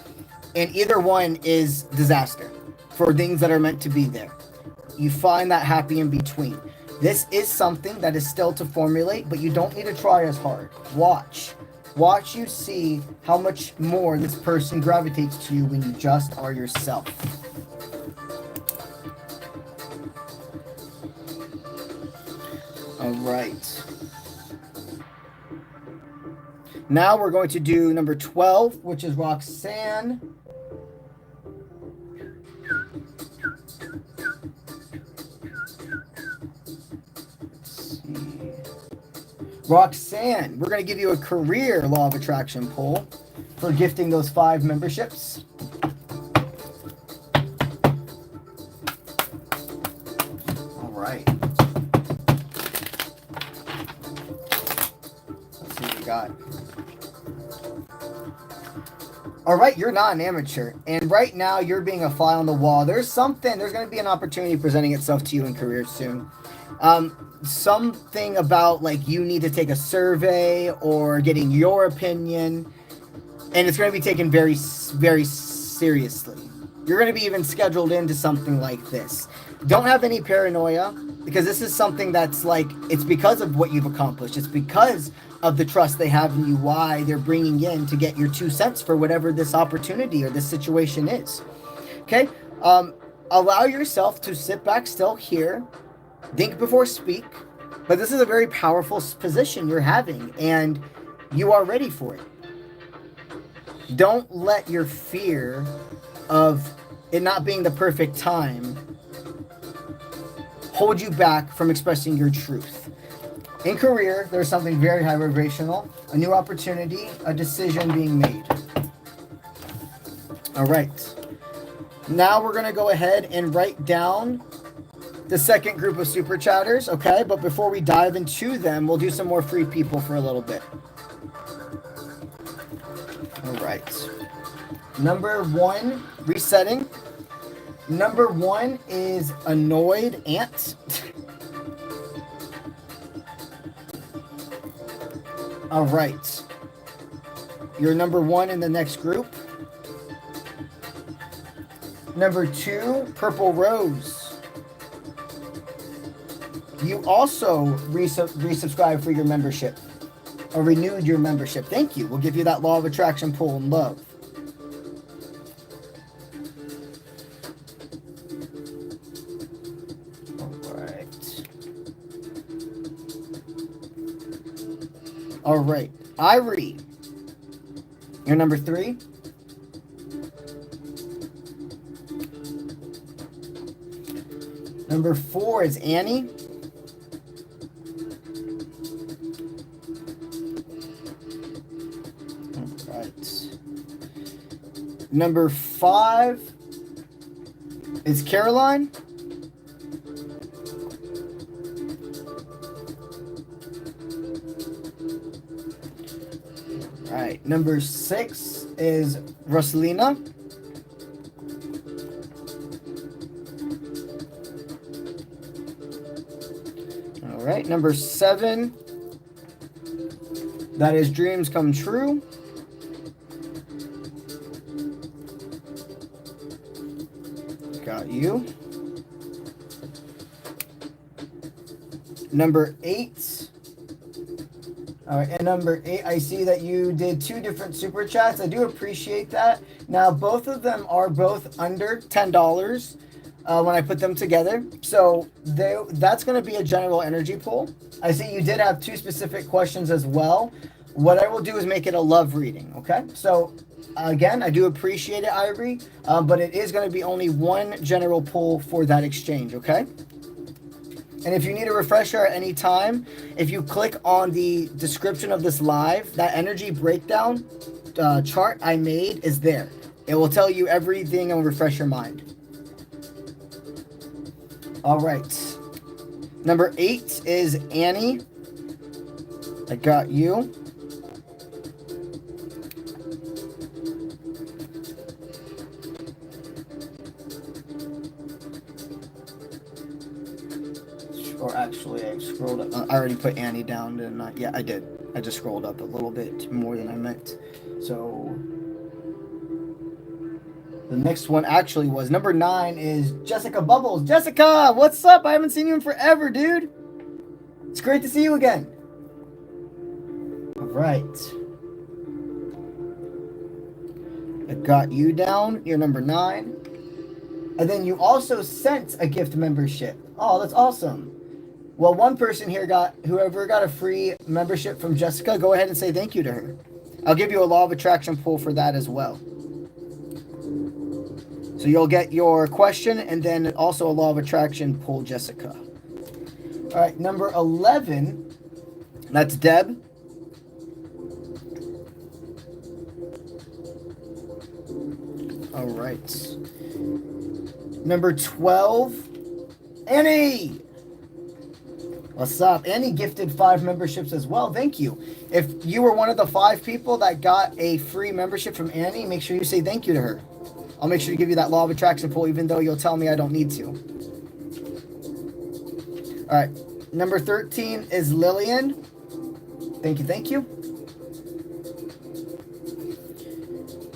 And either one is disaster for things that are meant to be there. You find that happy in between. This is something that is still to formulate, but you don't need to try as hard. Watch you see how much more this person gravitates to you when you just are yourself. All right. Now we're going to do number 12, which is Roxanne. Roxanne, we're going to give you a career law of attraction poll for gifting those 5 memberships. All right. Let's see what we got. All right, you're not an amateur. And right now you're being a fly on the wall. There's going to be an opportunity presenting itself to you in career soon. Something about like you need to take a survey or getting your opinion, and it's going to be taken very, very seriously. You're going to be even scheduled into something like this. Don't have any paranoia, because this is something that's like, it's because of what you've accomplished. It's because of the trust they have in you, why they're bringing in to get your 2 cents for whatever this opportunity or this situation is. Okay? Allow yourself to sit back still here. Think before speak, but this is a very powerful position you're having, and you are ready for it. Don't let your fear of it not being the perfect time hold you back from expressing your truth. In career, there's something very high vibrational, a new opportunity, a decision being made. All right. Now we're going to go ahead and write down the second group of super chatters, okay? But before we dive into them, we'll do some more free people for a little bit. All right. Number 1, resetting. Number 1 is annoyed ant. All right. You're number 1 in the next group. Number 2, purple rose. you also resubscribed for your membership, or renewed your membership. Thank you. We'll give you that law of attraction pull and love. All right, Irie, you're number 3. Number 4 is Annie. All right. Number 5 is Caroline. All right. Number 6 is Rosalina. All right. Number 7, that is Dreams Come True. Got you. Number 8. All right, and number 8, I see that you did 2 different super chats. I do appreciate that. Now, both of them are both under $10 when I put them together. So that's going to be a general energy pull. I see you did have 2 specific questions as well. What I will do is make it a love reading, okay? So, again, I do appreciate it, Ivory, but it is going to be only 1 general pull for that exchange, okay? And if you need a refresher at any time, if you click on the description of this live, that energy breakdown chart I made is there. It will tell you everything and refresh your mind. All right. Number 8 is Annie. I got you. Or actually, I scrolled up. I already put Annie down, didn't I? Yeah, I did. I just scrolled up a little bit more than I meant. So the next one actually was number 9 is Jessica Bubbles. Jessica, what's up? I haven't seen you in forever, dude. It's great to see you again. All right. I got you down. You're number 9. And then you also sent a gift membership. Oh, that's awesome. Well, one person here whoever got a free membership from Jessica, go ahead and say thank you to her. I'll give you a law of attraction pull for that as well. So you'll get your question and then also a law of attraction pull, Jessica. All right, number 11, that's Deb. All right. Number 12, Annie. What's up? Annie gifted 5 memberships as well. Thank you. If you were one of the 5 people that got a free membership from Annie, make sure you say thank you to her. I'll make sure to give you that law of attraction pull, even though you'll tell me I don't need to. All right. Number 13 is Lillian. Thank you. Thank you.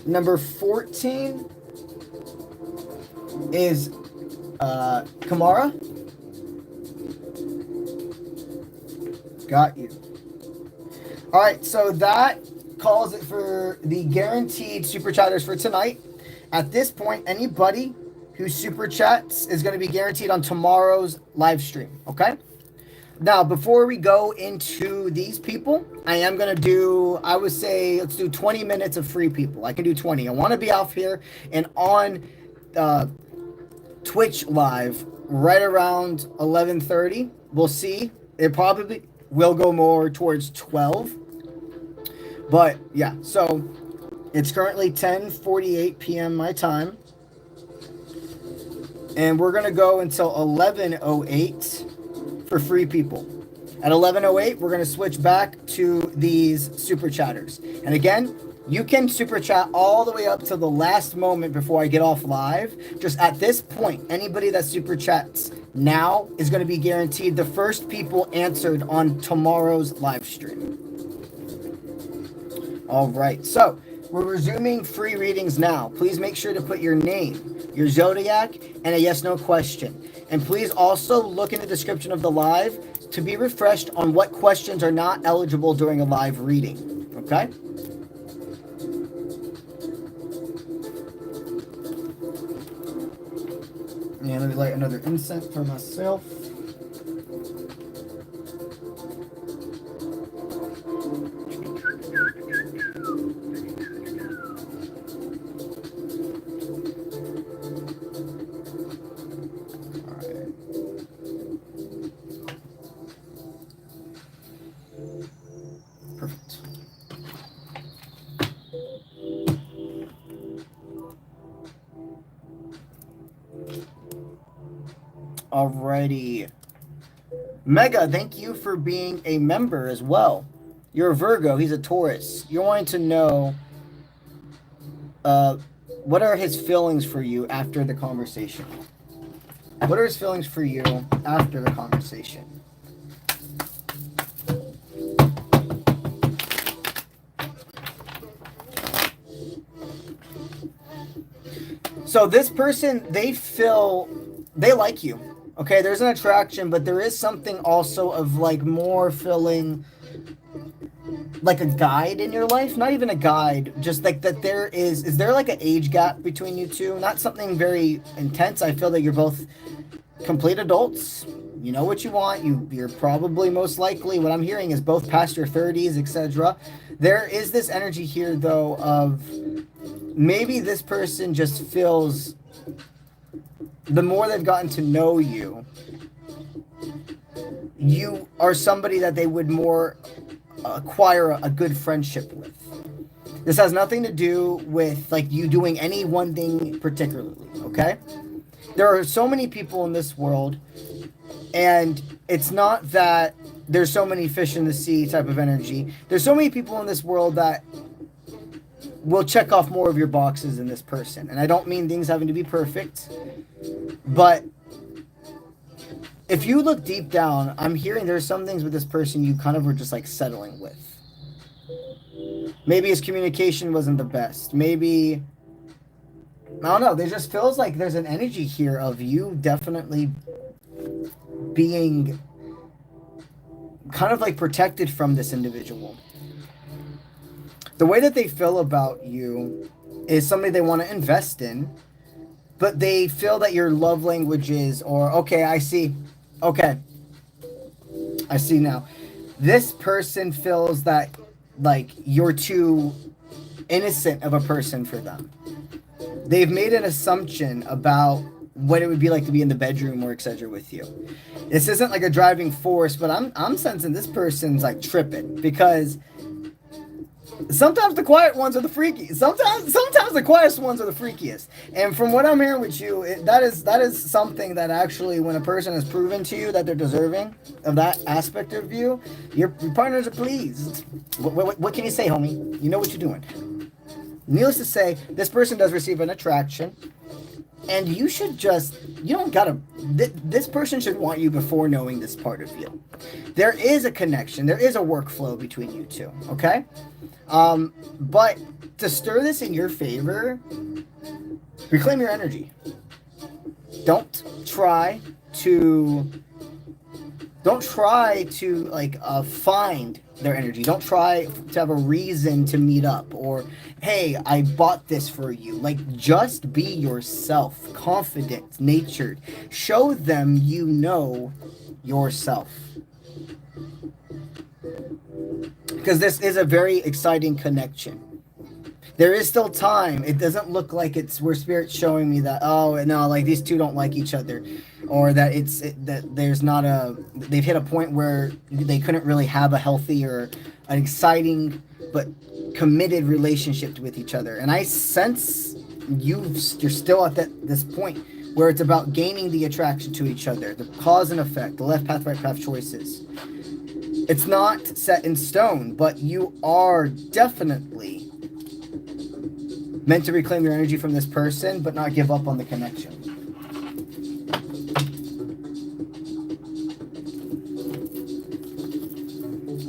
Number 14 is Kamara. Got you. All right, so that calls it for the guaranteed super chatters for tonight. At this point, anybody who super chats is going to be guaranteed on tomorrow's live stream, okay? Now, before we go into these people, I am going to do, I would say, let's do 20 minutes of free people. I can do 20. I want to be off here and on Twitch live right around 11:30. We'll see. It probably will go more towards 12. But yeah, so it's currently 10:48 p.m. my time. And we're going to go until 11:08 for free people. At 11:08, we're going to switch back to these super chatters. And again, you can super chat all the way up to the last moment before I get off live. Just at this point, anybody that super chats now is going to be guaranteed the first people answered on tomorrow's live stream. All right, so we're resuming free readings now. Please make sure to put your name, your zodiac, and a yes/no question. And please also look in the description of the live to be refreshed on what questions are not eligible during a live reading. Okay? And let me light another incense for myself. Perfect. Alrighty. Mega, thank you for being a member as well. You're a Virgo, he's a Taurus. You're wanting to know what are his feelings for you after the conversation? What are his feelings for you after the conversation? So this person, they like you. Okay, there's an attraction, but there is something also of like more feeling like a guide in your life. Not even a guide, just like that there is there like an age gap between you two? Not something very intense. I feel that you're both complete adults. You know what you want. You're probably most likely, what I'm hearing is both past your 30s, etc. There is this energy here though of maybe this person just feels the more they've gotten to know you, you are somebody that they would more acquire a good friendship with. This has nothing to do with like you doing any one thing particularly, okay? There are so many people in this world, and it's not that there's so many fish in the sea type of energy. There's so many people in this world that will check off more of your boxes than this person. And I don't mean things having to be perfect, but if you look deep down, I'm hearing there's some things with this person you kind of were just like settling with. Maybe his communication wasn't the best. Maybe, I don't know, there just feels like there's an energy here of you definitely being kind of like protected from this individual. The way that they feel about you is somebody they want to invest in, but they feel that your love languages or, okay, I see. Okay. I see now. This person feels that like you're too innocent of a person for them. They've made an assumption about what it would be like to be in the bedroom or etc. with you. This isn't like a driving force, but I'm sensing this person's like tripping because sometimes the quiet ones are the freakiest. Sometimes the quietest ones are the freakiest. And from what I'm hearing with you, that is something that actually, when a person has proven to you that they're deserving of that aspect of you, your partners are pleased. What can you say, homie? You know what you're doing. Needless to say, this person does receive an attraction, and you should just, you don't gotta, this person should want you before knowing this part of you. There is a connection. There is a workflow between you two, okay? But to stir this in your favor, reclaim your energy. Don't try to like find their energy. Don't try to have a reason to meet up or, hey, I bought this for you. Like, just be yourself, confident, natured. Show them you know yourself. Because this is a very exciting connection. There is still time. It doesn't look like it's where Spirit's showing me that, oh, no, like these two don't like each other. Or that that there's not they've hit a point where they couldn't really have a healthy or an exciting but committed relationship with each other. And I sense you're still at this point where it's about gaining the attraction to each other, the cause and effect, the left path, right path choices. It's not set in stone, but you are definitely meant to reclaim your energy from this person, but not give up on the connection.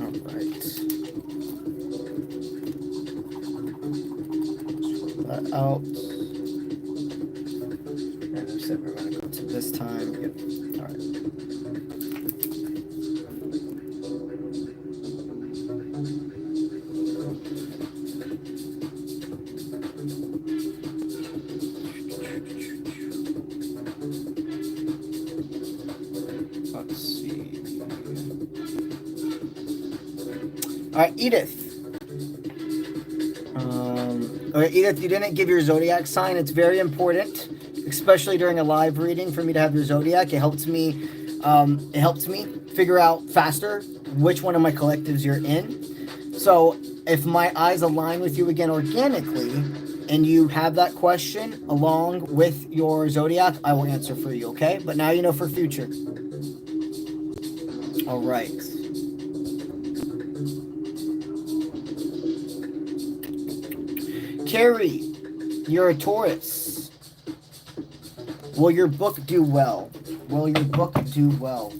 All right. That out. And I said we're going to go to this time. Yep. All right. All right, Edith. Okay, Edith, you didn't give your zodiac sign. It's very important, especially during a live reading, for me to have your zodiac. It helps me. Figure out faster which one of my collectives you're in. So if my eyes align with you again organically, and you have that question along with your zodiac, I will answer for you. Okay? But now you know for future. All right. Carrie, you're a Taurus. Will your book do well? Will your book do well?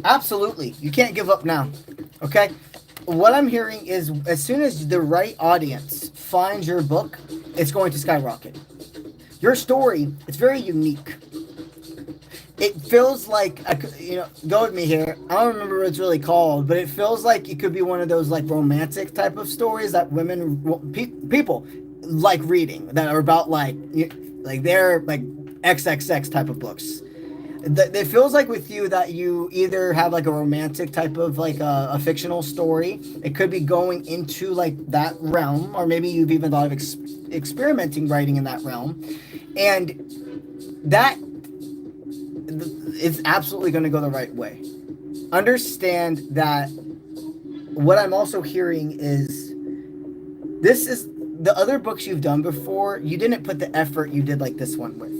Absolutely. You can't give up now. Okay? What I'm hearing is as soon as the right audience finds your book, it's going to skyrocket. Your story, it's very unique. It feels like, go with me here. I don't remember what it's really called, but it feels like it could be one of those like romantic type of stories that people like reading, that are about like they're like XXX type of books. It feels like with you that you either have like a romantic type of like a fictional story. It could be going into like that realm, or maybe you've even thought of experimenting writing in that realm. And that it's absolutely going to go the right way. Understand that what I'm also hearing is this is the other books you've done before, you didn't put the effort you did like this one with.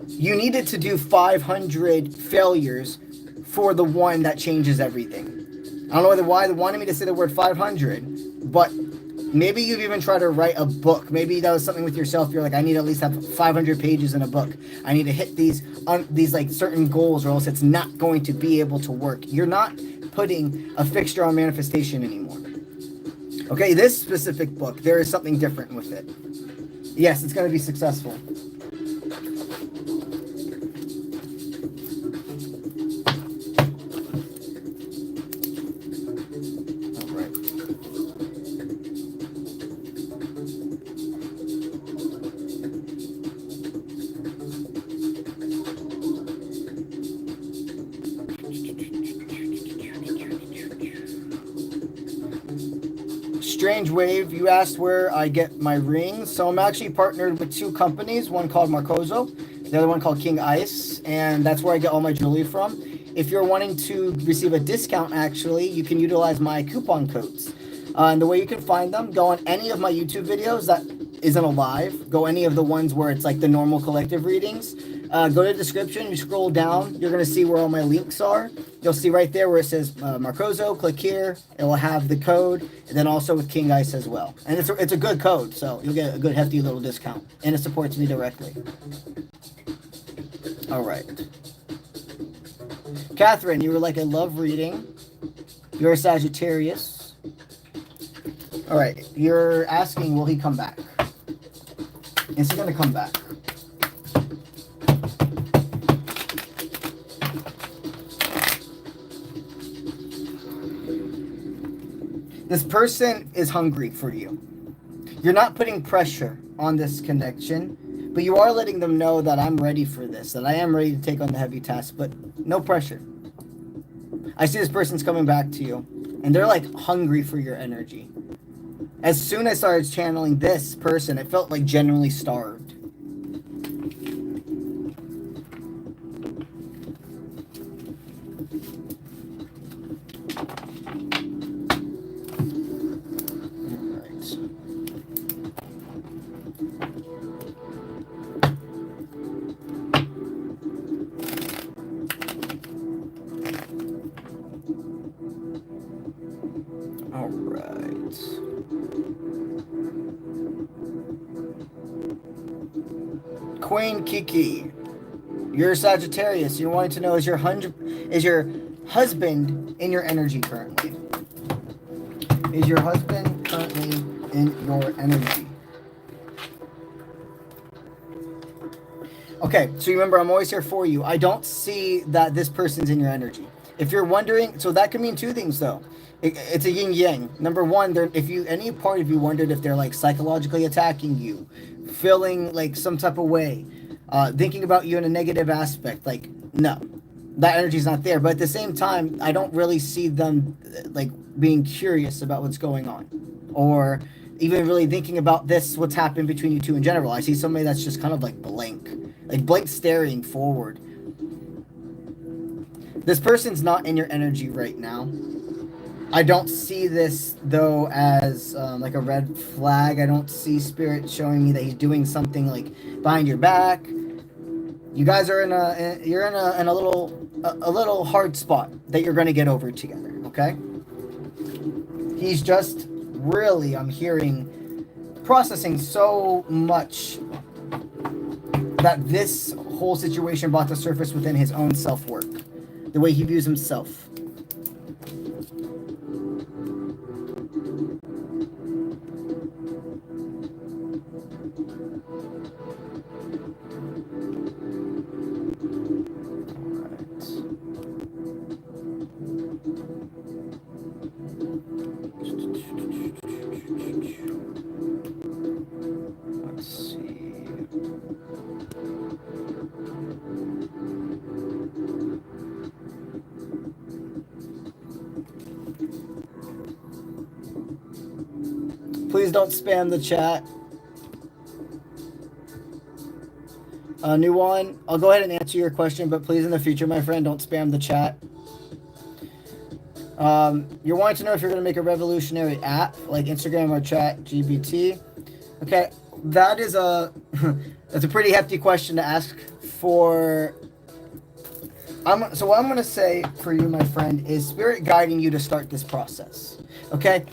You needed to do 500 failures for the one that changes everything. I don't know why they wanted me to say the word 500, but maybe you've even tried to write a book. Maybe that was something with yourself. You're like, I need to at least have 500 pages in a book. I need to hit these like certain goals, or else it's not going to be able to work. You're not putting a fixture on manifestation anymore. Okay, this specific book, there is something different with it. Yes, it's going to be successful. Strange Wave, you asked where I get my rings. So I'm actually partnered with two companies, one called 𝗪𝗦𝗪𝗘, the other one called king_ice, and that's where I get all my jewelry from. If you're wanting to receive a discount, actually, you can utilize my coupon codes. And the way you can find them, go on any of my YouTube videos that isn't a live, go any of the ones where it's like the normal collective readings. Go to the description, you scroll down, you're going to see where all my links are. You'll see right there where it says 𝗪𝗪𝗪𝗘, click here, it will have the code, and then also with king_ice as well. And it's a good code, so you'll get a good hefty little discount, and it supports me directly. All right. Catherine, you were like, I love reading. You're a Sagittarius. All right, you're asking, will he come back? Is he going to come back? This person is hungry for you. You're not putting pressure on this connection, but you are letting them know that I'm ready for this, that I am ready to take on the heavy task, but no pressure. I see this person's coming back to you, and they're like hungry for your energy. As soon as I started channeling this person, it felt like genuinely starved. Queen Kiki, you're a Sagittarius. You're wanting to know, is your husband in your energy currently? Is your husband currently in your energy? Okay, so remember, I'm always here for you. I don't see that this person's in your energy. If you're wondering, so that could mean two things though. It's a yin yang. Number one, if any part of you wondered if they're like psychologically attacking you, feeling like some type of way, thinking about you in a negative aspect, like, no, that energy's not there. But at the same time, I don't really see them like being curious about what's going on, or even really thinking about what's happened between you two in general. I see somebody that's just kind of like blank staring forward. This person's not in your energy right now. I don't see this, though, as like a red flag. I don't see Spirit showing me that he's doing something like behind your back. You guys are in a little hard spot that you're going to get over together, okay? He's just really, I'm hearing, processing so much that this whole situation brought to surface within his own self-work, the way he views himself. Please don't spam the chat. New one, I'll go ahead and answer your question, but please in the future, my friend, don't spam the chat. You're wanting to know if you're going to make a revolutionary app like Instagram or ChatGPT. Okay, that is that's a pretty hefty question to ask for. So what I'm going to say for you, my friend, is Spirit guiding you to start this process. Okay?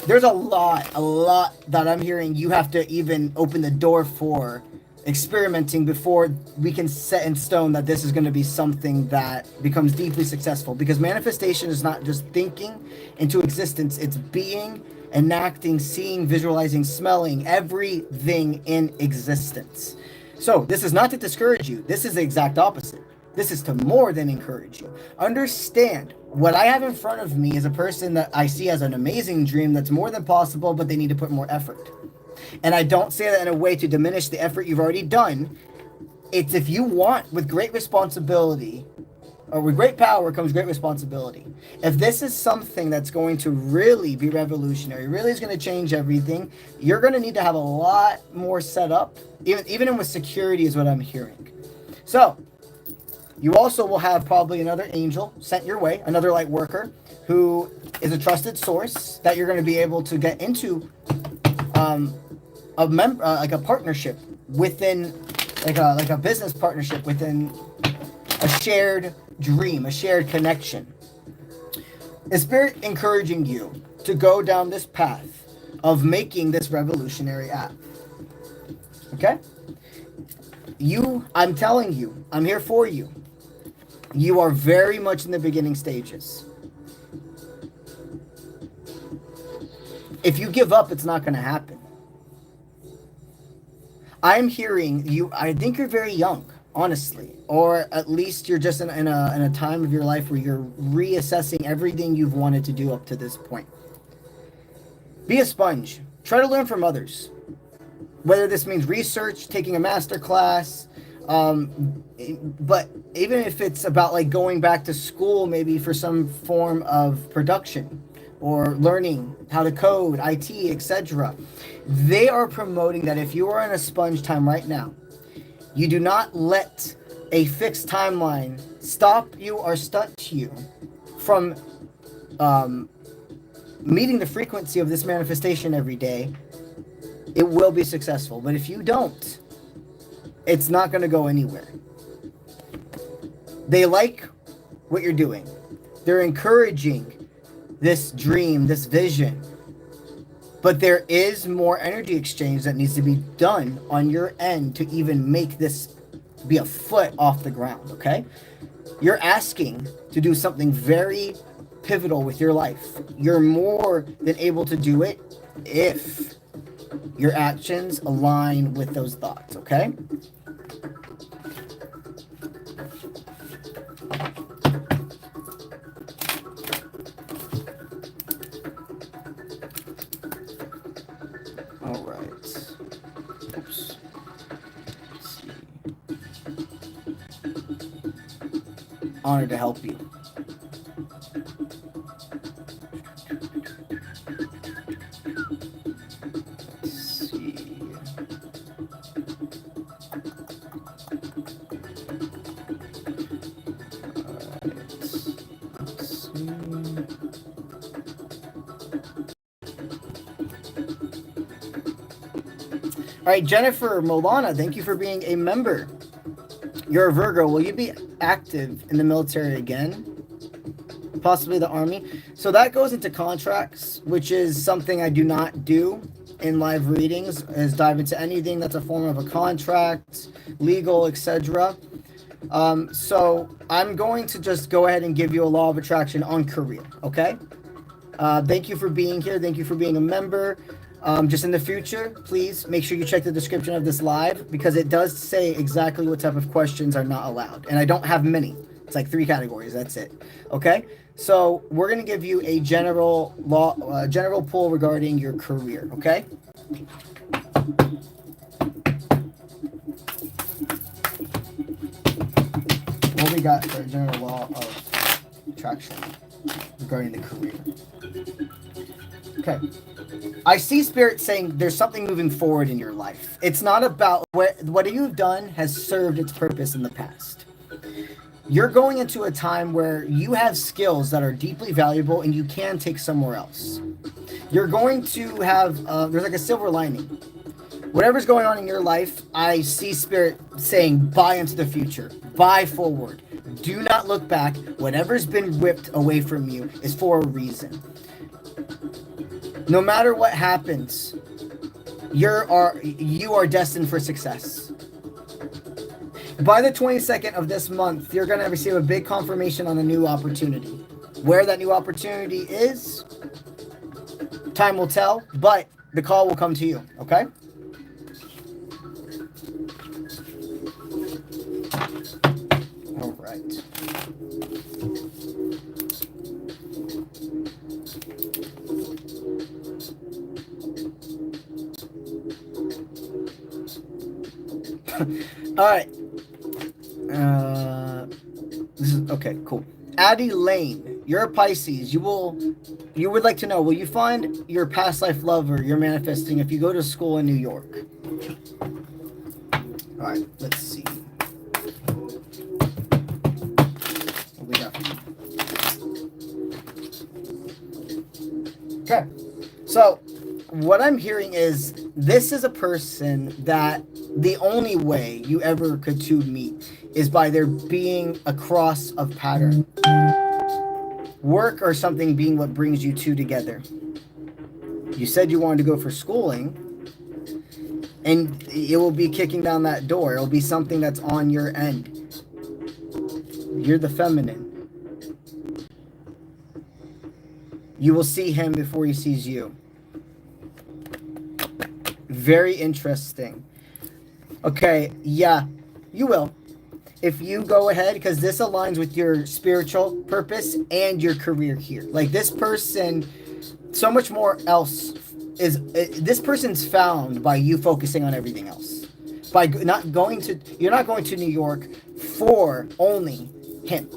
There's a lot that I'm hearing you have to even open the door for experimenting before we can set in stone that this is going to be something that becomes deeply successful. Because manifestation is not just thinking into existence, it's being, enacting, seeing, visualizing, smelling, everything in existence. So this is not to discourage you. This is the exact opposite. This is to more than encourage you. Understand, what I have in front of me is a person that I see as an amazing dream that's more than possible, but they need to put more effort. And I don't say that in a way to diminish the effort you've already done. It's if you want, with great responsibility, or with great power comes great responsibility. If this is something that's going to really be revolutionary, really is going to change everything, you're going to need to have a lot more set up, even with security is what I'm hearing. So, you also will have probably another angel sent your way, another light worker, who is a trusted source that you're going to be able to get into like a partnership within, like a business partnership within a shared dream, a shared connection. Is Spirit encouraging you to go down this path of making this revolutionary app? Okay? I'm telling you, I'm here for you. You are very much in the beginning stages. If you give up, it's not going to happen. I'm hearing you, I think you're very young, honestly. Or at least you're just in a time of your life where you're reassessing everything you've wanted to do up to this point. Be a sponge. Try to learn from others. Whether this means research, taking a master class, but even if it's about like going back to school, maybe for some form of production or learning how to code, IT, etc. They are promoting that if you are in a sponge time right now, you do not let a fixed timeline stop you or stunt you from meeting the frequency of this manifestation every day. It will be successful. But if you don't, it's not going to go anywhere. They like what you're doing. They're encouraging this dream, this vision. But there is more energy exchange that needs to be done on your end to even make this be a foot off the ground, okay? You're asking to do something very pivotal with your life. You're more than able to do it if your actions align with those thoughts, okay? Honored to help you. Let's see. All right, Jennifer Molana, thank you for being a member. You're a Virgo. Will you be active in the military again? Possibly the Army. So that goes into contracts, which is something I do not do in live readings, is dive into anything that's a form of a contract, legal, etc. So I'm going to just go ahead and give you a law of attraction on career, okay? Thank you for being here. Thank you for being a member. Just in the future, please make sure you check the description of this live, because it does say exactly what type of questions are not allowed. And I don't have many. It's like 3 categories. That's it. Okay? So we're going to give you a general poll regarding your career. Okay? What we got for a general law of attraction regarding the career? Okay. I see Spirit saying there's something moving forward in your life. It's not about what you've done has served its purpose in the past. You're going into a time where you have skills that are deeply valuable and you can take somewhere else. You're going to have, there's like a silver lining. Whatever's going on in your life, I see Spirit saying, buy into the future, buy forward. Do not look back. Whatever's been ripped away from you is for a reason. No matter what happens, you are destined for success. By the 22nd of this month, you're going to receive a big confirmation on a new opportunity. Where that new opportunity is, time will tell, but the call will come to you, okay? All right. All right. This is okay. Cool. Addie Lane, you're a Pisces. You would like to know, will you find your past life lover you're manifesting if you go to school in New York? All right. Let's see. What we got for you? Okay. So what I'm hearing is this is a person that the only way you ever could two meet is by there being a cross of pattern. Work or something being what brings you two together. You said you wanted to go for schooling, and it will be kicking down that door. It'll be something that's on your end. You're the feminine. You will see him before he sees you. Very interesting. Okay, yeah, you will. If you go ahead, because this aligns with your spiritual purpose and your career here. Like this person, so much more else is, this person's found by you focusing on everything else. By not going to, you're not going to New York for only him.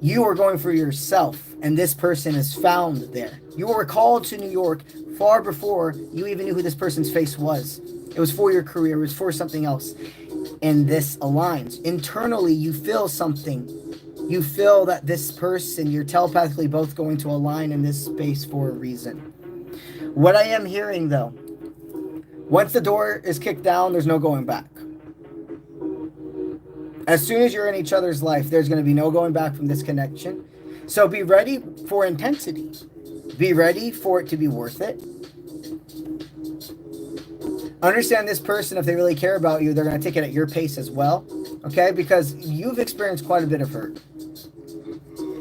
You are going for yourself, and this person is found there. You were called to New York far before you even knew who this person's face was. It was for your career. It was for something else. And this aligns. Internally, you feel something. You feel that this person, you're telepathically both going to align in this space for a reason. What I am hearing, though, once the door is kicked down, there's no going back. As soon as you're in each other's life, there's going to be no going back from this connection. So be ready for intensity. Be ready for it to be worth it. Understand this person, if they really care about you, they're going to take it at your pace as well. Okay? Because you've experienced quite a bit of hurt.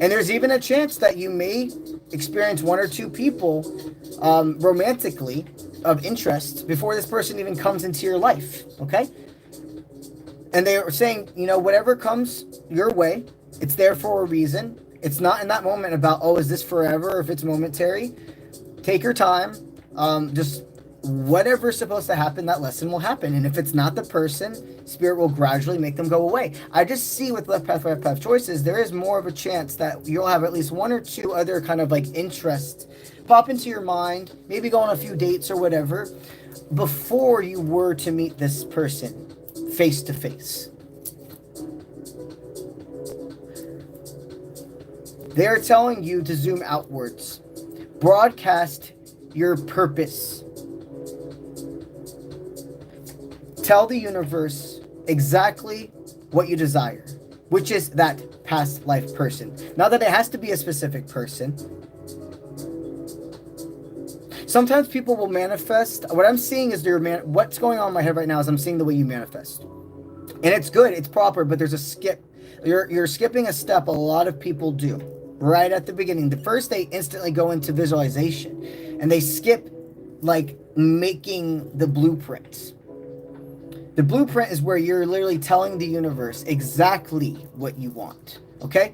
And there's even a chance that you may experience one or two people romantically of interest before this person even comes into your life. Okay? And they are saying, you know, whatever comes your way, it's there for a reason. It's not in that moment about, oh, is this forever or if it's momentary. Take your time. Just whatever's supposed to happen, that lesson will happen. And if it's not the person, Spirit will gradually make them go away. I just see with left path, right path choices, there is more of a chance that you'll have at least one or two other kind of like interests pop into your mind, maybe go on a few dates or whatever, before you were to meet this person face to face. They're telling you to zoom outwards, broadcast your purpose. Tell the universe exactly what you desire, which is that past life person. Not that it has to be a specific person. Sometimes people will manifest. What I'm seeing is what's going on in my head right now is I'm seeing the way you manifest. And it's good, it's proper, but there's a skip. You're skipping a step a lot of people do right at the beginning. The first, they instantly go into visualization and they skip like making the blueprints. The blueprint is where you're literally telling the universe exactly what you want, okay?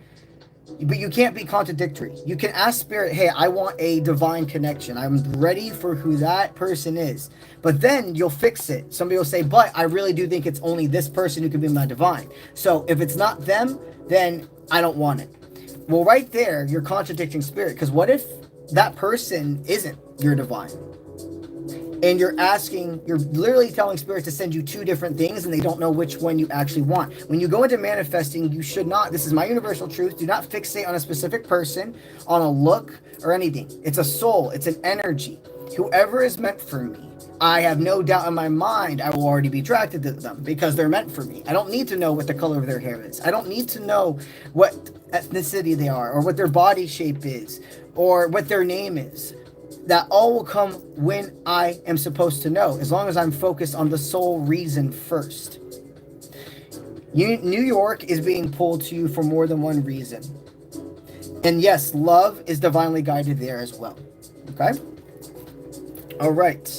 But you can't be contradictory. You can ask Spirit, hey, I want a divine connection. I'm ready for who that person is. But then you'll fix it. Somebody will say, but I really do think it's only this person who can be my divine. So if it's not them, then I don't want it. Well, right there, you're contradicting Spirit. Because what if that person isn't your divine? And you're literally telling Spirit to send you two different things and they don't know which one you actually want. When you go into manifesting, you should not, this is my universal truth, do not fixate on a specific person, on a look, or anything. It's a soul, it's an energy. Whoever is meant for me, I have no doubt in my mind I will already be attracted to them because they're meant for me. I don't need to know what the color of their hair is. I don't need to know what ethnicity they are or what their body shape is or what their name is. That all will come when I am supposed to know, as long as I'm focused on the sole reason first. New York is being pulled to you for more than one reason. And yes, love is divinely guided there as well. Okay? All right.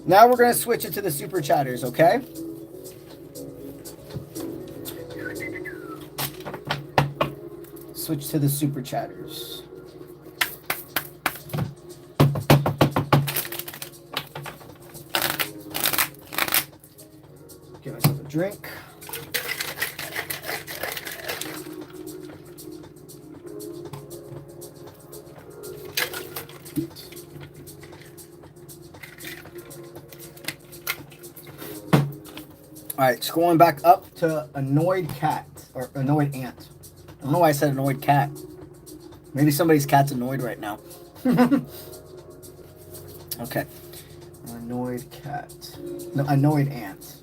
Now we're going to switch it to the super chatters, okay? Switch to the super chatters. Get myself a drink. All right, scrolling back up to annoyed cat or annoyed ant. I don't know why I said annoyed cat. Maybe somebody's cat's annoyed right now. Okay. Annoyed cat. No, annoyed ant.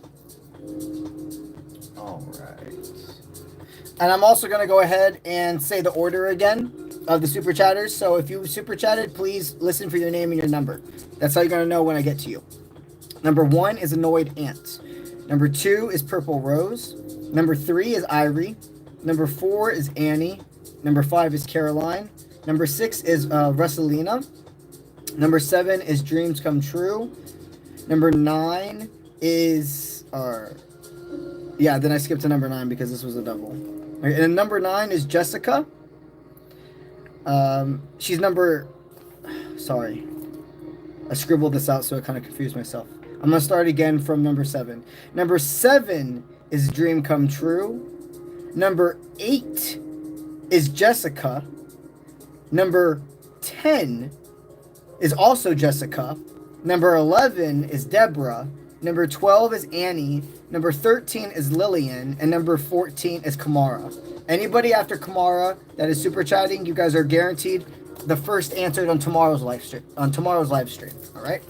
All right. And I'm also going to go ahead and say the order again of the super chatters. So if you super chatted, please listen for your name and your number. That's how you're going to know when I get to you. Number 1 is annoyed ant. Number 2 is purple rose. Number 3 is Irie. Number 4 is Annie. Number 5 is Caroline. Number 6 is Russelina. Number 7 is Dreams Come True. Number 9 is... yeah, then I skipped to number 9 because this was a double. Okay, and number 9 is Jessica. She's number... Sorry. I scribbled this out so I kind of confused myself. I'm going to start again from number 7. Number 7 is Dream Come True. Number 8 is Jessica. Number 10 is also Jessica. Number 11 is Deborah. Number 12 is Annie. Number 13 is Lillian. And number 14 is Kamara. Anybody after Kamara that is super chatting, you guys are guaranteed the first answer on tomorrow's live stream. All right?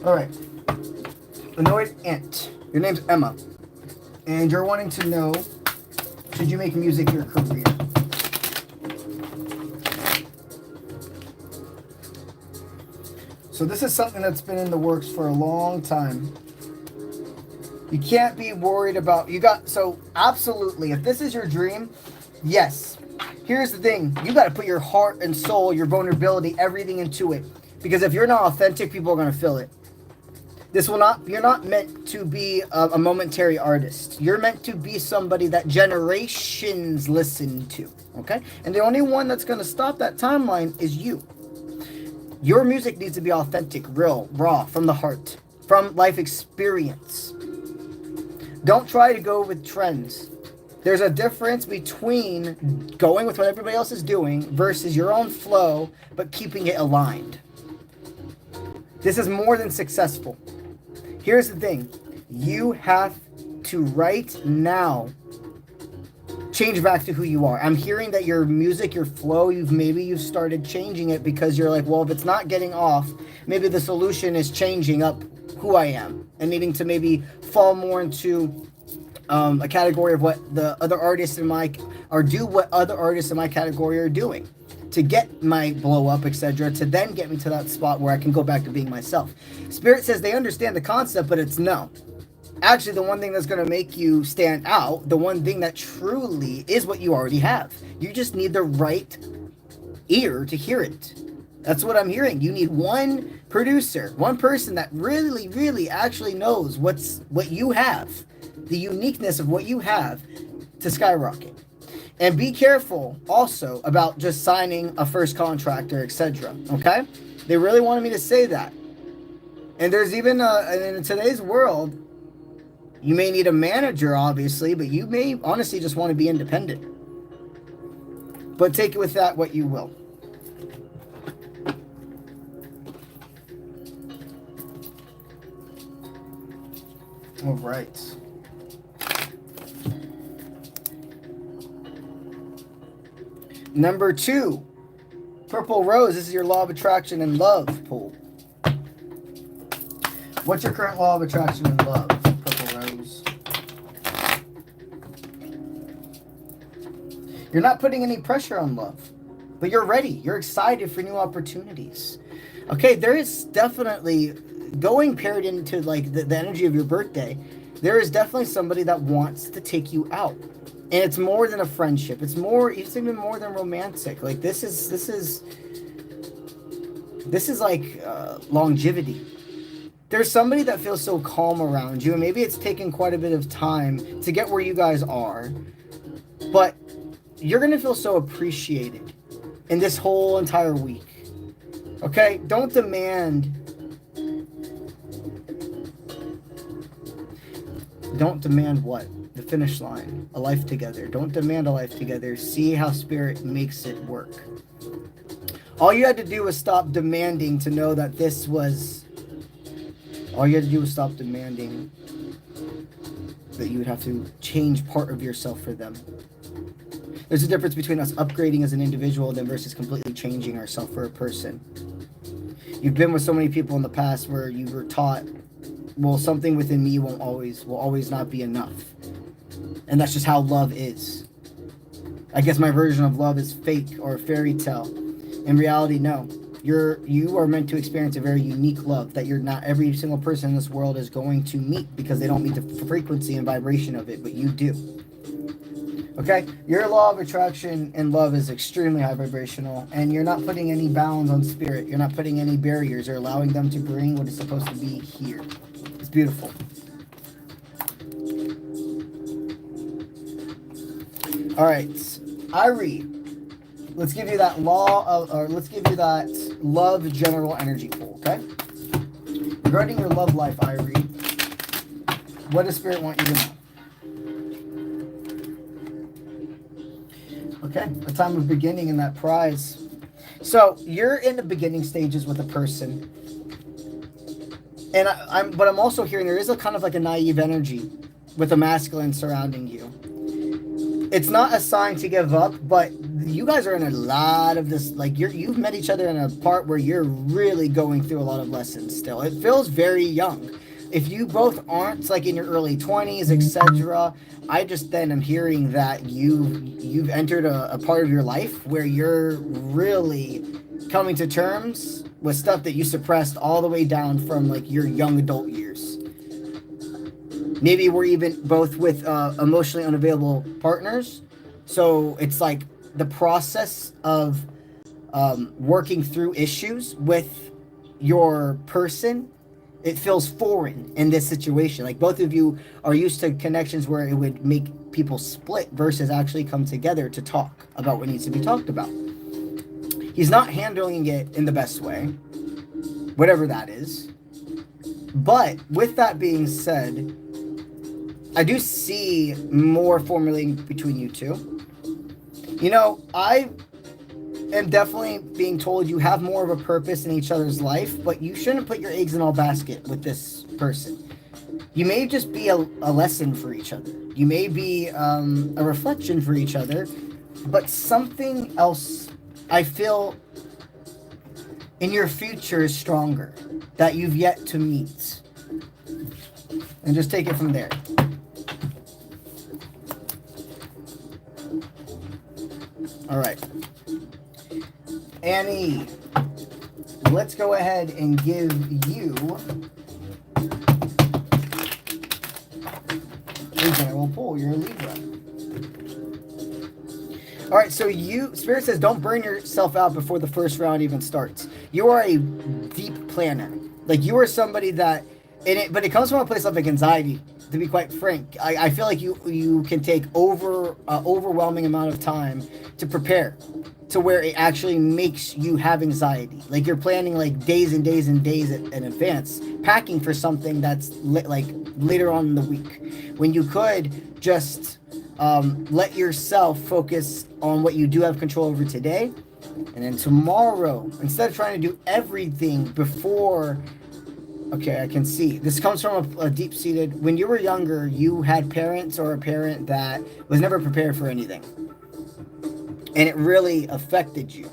All right. Annoyed Ant. Your name's Emma. And you're wanting to know, should you make music your career? So this is something that's been in the works for a long time. You can't be worried about, so absolutely, if this is your dream, yes. Here's the thing, you got to put your heart and soul, your vulnerability, everything into it. Because if you're not authentic, people are going to feel it. You're not meant to be a momentary artist. You're meant to be somebody that generations listen to, okay? And the only one that's going to stop that timeline is you. Your music needs to be authentic, real, raw, from the heart, from life experience. Don't try to go with trends. There's a difference between going with what everybody else is doing versus your own flow, but keeping it aligned. This is more than successful. Here's the thing. You have to right now change back to who you are. I'm hearing that your music, your flow, you've started changing it because you're like, well, if it's not getting off, maybe the solution is changing up who I am and needing to maybe fall more into a category of what the other artists in my, or do what other artists in my category are doing to get my blow up, etc., to then get me to that spot where I can go back to being myself. Spirit says they understand the concept, but it's no. Actually, the one thing that's going to make you stand out, the one thing that truly is what you already have. You just need the right ear to hear it. That's what I'm hearing. You need one producer, one person that really, really actually knows what you have, the uniqueness of what you have to skyrocket. And be careful also about just signing a first contractor, etc. Okay? They really wanted me to say that. And there's even in today's world, you may need a manager, obviously, but you may honestly just want to be independent. But take it with that what you will. All right. Number 2, Purple Rose. This is your law of attraction and love pool. What's your current law of attraction and love, Purple Rose? You're not putting any pressure on love, but you're ready. You're excited for new opportunities. Okay, there is definitely, going paired into like the energy of your birthday, there is definitely somebody that wants to take you out. And it's more than a friendship. It's even more than romantic. Like this is like longevity. There's somebody that feels so calm around you, and maybe it's taken quite a bit of time to get where you guys are, but you're gonna feel so appreciated in this whole entire week. Okay? Don't demand what? The finish line, a life together. Don't demand a life together. See how Spirit makes it work. All you had to do was stop demanding to know that this was... All you had to do was stop demanding that you would have to change part of yourself for them. There's a difference between us upgrading as an individual then versus completely changing ourselves for a person. You've been with so many people in the past where you were taught, well, something within me will always not be enough. And that's just how love is. I guess my version of love is fake or a fairy tale. In reality, no. You are meant to experience a very unique love that not every single person in this world is going to meet because they don't meet the frequency and vibration of it, but you do. Okay? Your law of attraction and love is extremely high vibrational, and you're not putting any bounds on Spirit. You're not putting any barriers or allowing them to bring what is supposed to be here. It's beautiful. All right, 𝗨𝗓𝗓, let's give you that let's give you that love general energy pool, okay? Regarding your love life, 𝗨𝗓𝗓, what does Spirit want you to know? Okay, a time of beginning in that prize. So you're in the beginning stages with a person, and but I'm also hearing there is a kind of like a naive energy with a masculine surrounding you. It's not a sign to give up, but you guys are in a lot of this, like you've met each other in a part where you're really going through a lot of lessons still. It feels very young. If you both aren't like in your early 20s, etc., I just then am hearing that you've entered a part of your life where you're really coming to terms with stuff that you suppressed all the way down from like your young adult years. Maybe we're even both with emotionally unavailable partners. So it's like the process of working through issues with your person, it feels foreign in this situation. Like both of you are used to connections where it would make people split versus actually come together to talk about what needs to be talked about. He's not handling it in the best way. whatever that is. But with that being said, I do see more formulating between you two. You know, I am definitely being told you have more of a purpose in each other's life, but you shouldn't put your eggs in all basket with this person. You may just be a lesson for each other. You may be a reflection for each other, but something else I feel in your future is stronger that you've yet to meet. And just take it from there. All right. Annie, let's go ahead and give you a general pull. You're a Libra. All right, so Spirit says, don't burn yourself out before the first round even starts. You are a deep planner. Like, you are somebody that, but it comes from a place of like anxiety, to be quite frank. I feel like you can take overwhelming amount of time to prepare to where it actually makes you have anxiety. Like, you're planning like days and days and days in advance, packing for something that's like later on in the week, when you could just let yourself focus on what you do have control over today. And then tomorrow, instead of trying to do everything before, okay, I can see. This comes from a deep-seated, when you were younger, you had parents or a parent that was never prepared for anything. And it really affected you.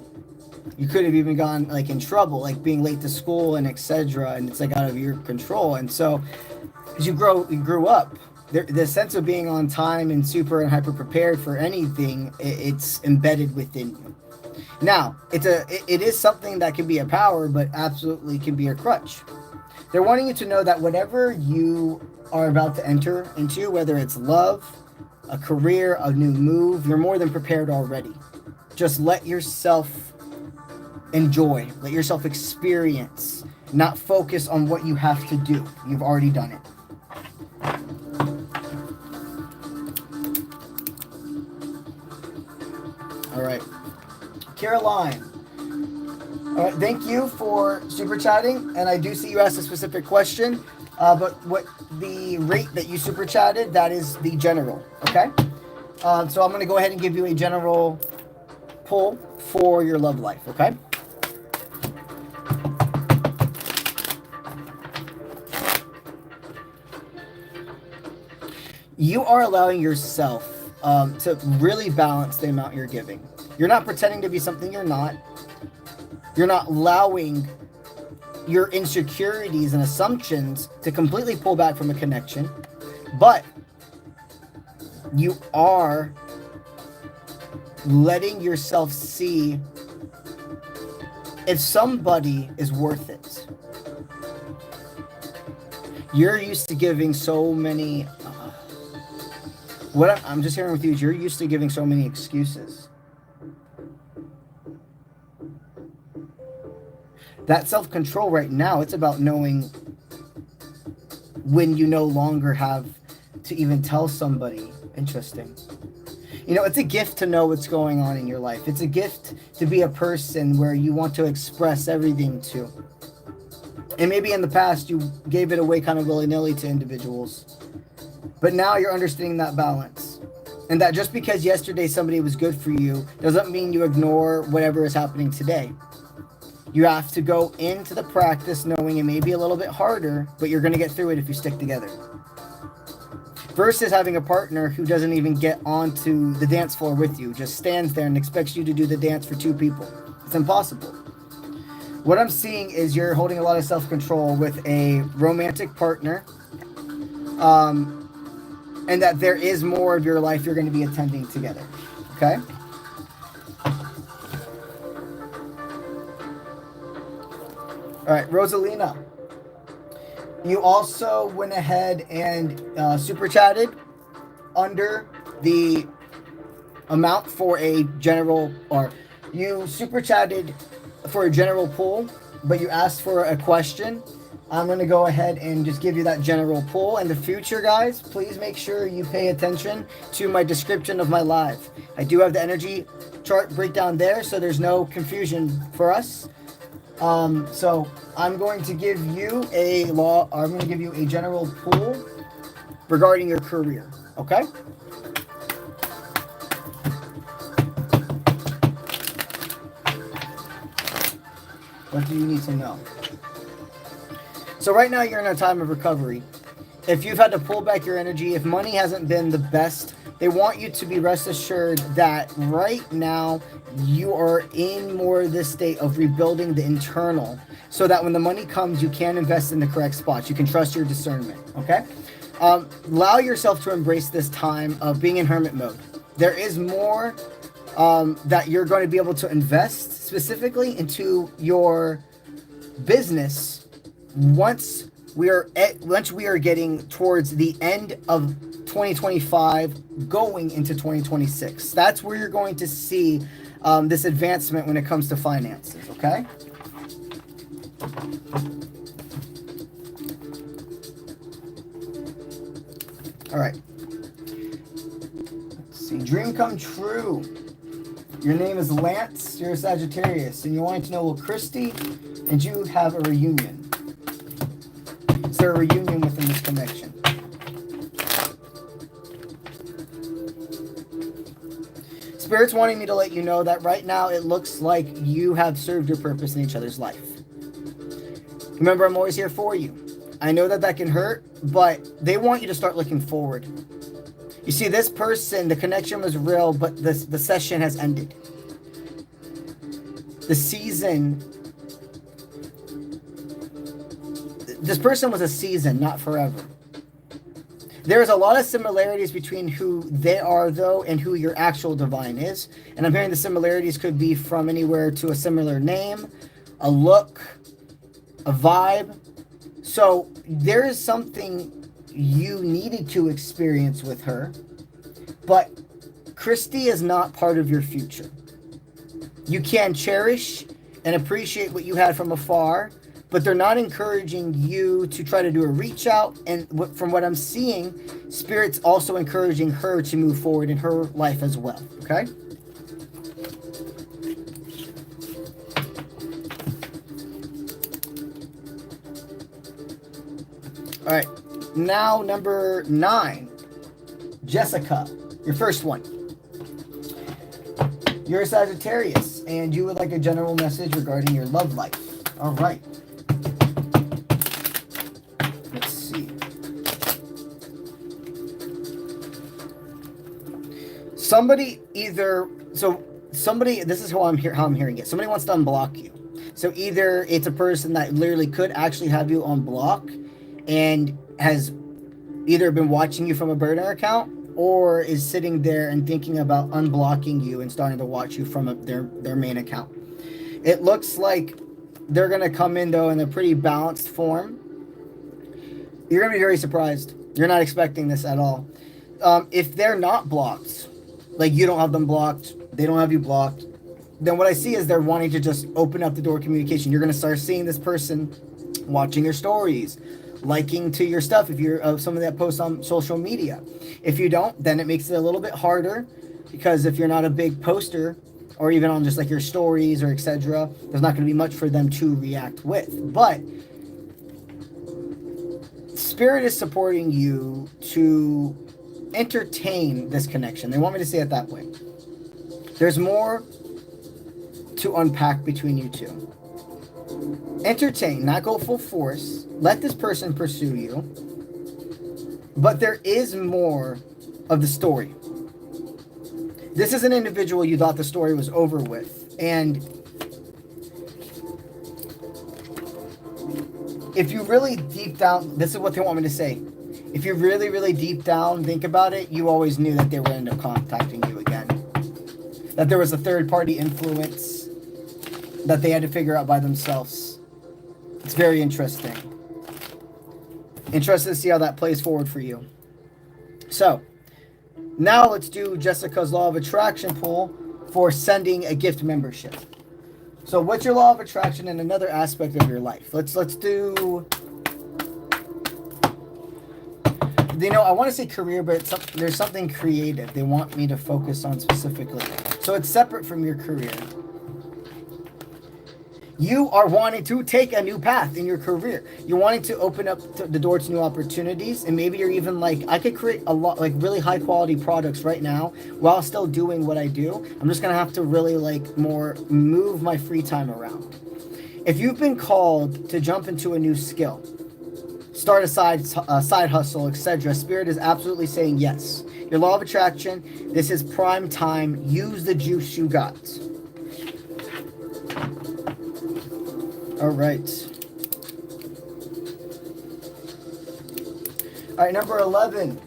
You could have even gone like in trouble, like being late to school and etc. And it's like out of your control. And so as you grew up, the sense of being on time and super and hyper prepared for anything, it's embedded within you. Now, it is something that can be a power, but absolutely can be a crutch. They're wanting you to know that whatever you are about to enter into, whether it's love, a career, a new move, you're more than prepared already. Just let yourself enjoy, let yourself experience, not focus on what you have to do. You've already done it. All right. Caroline. All right, thank you for super chatting. And I do see you asked a specific question, but what the rate that you super chatted, that is the general. Okay. So I'm going to go ahead and give you a general pull for your love life. Okay. You are allowing yourself to really balance the amount you're giving. You're not pretending to be something you're not. You're not allowing your insecurities and assumptions to completely pull back from a connection, but you are letting yourself see if somebody is worth it. You're used to giving so many, what I'm just hearing with you is you're used to giving so many excuses. That self-control right now, it's about knowing when you no longer have to even tell somebody. Interesting. You know, it's a gift to know what's going on in your life. It's a gift to be a person where you want to express everything to. And maybe in the past you gave it away kind of willy-nilly to individuals. But now you're understanding that balance. And that just because yesterday somebody was good for you doesn't mean you ignore whatever is happening today. You have to go into the practice knowing it may be a little bit harder, but you're going to get through it if you stick together. Versus having a partner who doesn't even get onto the dance floor with you, just stands there and expects you to do the dance for two people. It's impossible. What I'm seeing is you're holding a lot of self-control with a romantic partner, and that there is more of your life you're going to be attending together. Okay? All right, Rosalina. You also went ahead and super chatted under the amount for a general, or you super chatted for a general pull, but you asked for a question. I'm going to go ahead and just give you that general pull. In the future, guys, please make sure you pay attention to my description of my live. I do have the energy chart breakdown there, so there's no confusion for us. So I'm going to give you I'm going to give you a general pool regarding your career. Okay? What do you need to know? So right now you're in a time of recovery. If you've had to pull back your energy, if money hasn't been the best, they want you to be rest assured that right now you are in more of this state of rebuilding the internal, so that when the money comes, you can invest in the correct spots. You can trust your discernment, okay? Allow yourself to embrace this time of being in hermit mode. There is more that you're going to be able to invest specifically into your business once we are getting towards the end of 2025 going into 2026. That's where you're going to see this advancement when it comes to finances, okay? All right. Let's see. Dream come true. Your name is Lance. You're a Sagittarius, and you're wanting to know, will Christy and you have a reunion? Is there a reunion within this connection? Spirit's wanting me to let you know that right now it looks like you have served your purpose in each other's life. Remember, I'm always here for you. I know that can hurt, but they want you to start looking forward. You see, this person, the connection was real, but the session has ended. The season, this person was a season, not forever. There's a lot of similarities between who they are, though, and who your actual divine is. And I'm hearing the similarities could be from anywhere to a similar name, a look, a vibe. So there is something you needed to experience with her, but Christy is not part of your future. You can cherish and appreciate what you had from afar, but they're not encouraging you to try to do a reach out. And from what I'm seeing, Spirit's also encouraging her to move forward in her life as well. Okay? All right. Now, number 9, Jessica, your first one. You're a Sagittarius, and you would like a general message regarding your love life. All right. Let's see. This is how I'm hearing it. Somebody wants to unblock you. So either it's a person that literally could actually have you on block and has either been watching you from a burner account or is sitting there and thinking about unblocking you and starting to watch you from their main account. It looks like they're going to come in, though, in a pretty balanced form. You're going to be very surprised. You're not expecting this at all. If they're not blocked, like you don't have them blocked, they don't have you blocked, then what I see is they're wanting to just open up the door of communication. You're going to start seeing this person watching your stories, liking to your stuff if you're somebody that posts on social media. If you don't, then it makes it a little bit harder, because if you're not a big poster or even on just like your stories or etc., there's not going to be much for them to react with. But Spirit is supporting you to entertain this connection. They want me to say it that way. There's more to unpack between you two. Entertain, not go full force. Let this person pursue you. But there is more of the story. This is an individual you thought the story was over with. And if you really deep down, this is what they want me to say. If you really, really deep down think about it, you always knew that they would end up contacting you again. That there was a third-party influence that they had to figure out by themselves. It's very interesting. Interested to see how that plays forward for you. So, now let's do Jessica's Law of Attraction pool for sending a gift membership. So, what's your Law of Attraction in another aspect of your life? Let's do... I want to say career, but there's something creative they want me to focus on specifically. So, it's separate from your career. You are wanting to take a new path in your career. You're wanting to open up the door to new opportunities, and maybe you're even like, I could create a lot, like really high quality products right now while still doing what I do. I'm just gonna have to really like more move my free time around. If you've been called to jump into a new skill, start a side hustle, etc., Spirit is absolutely saying yes. Your law of attraction, this is prime time. Use the juice you got. All right. All right, number 11.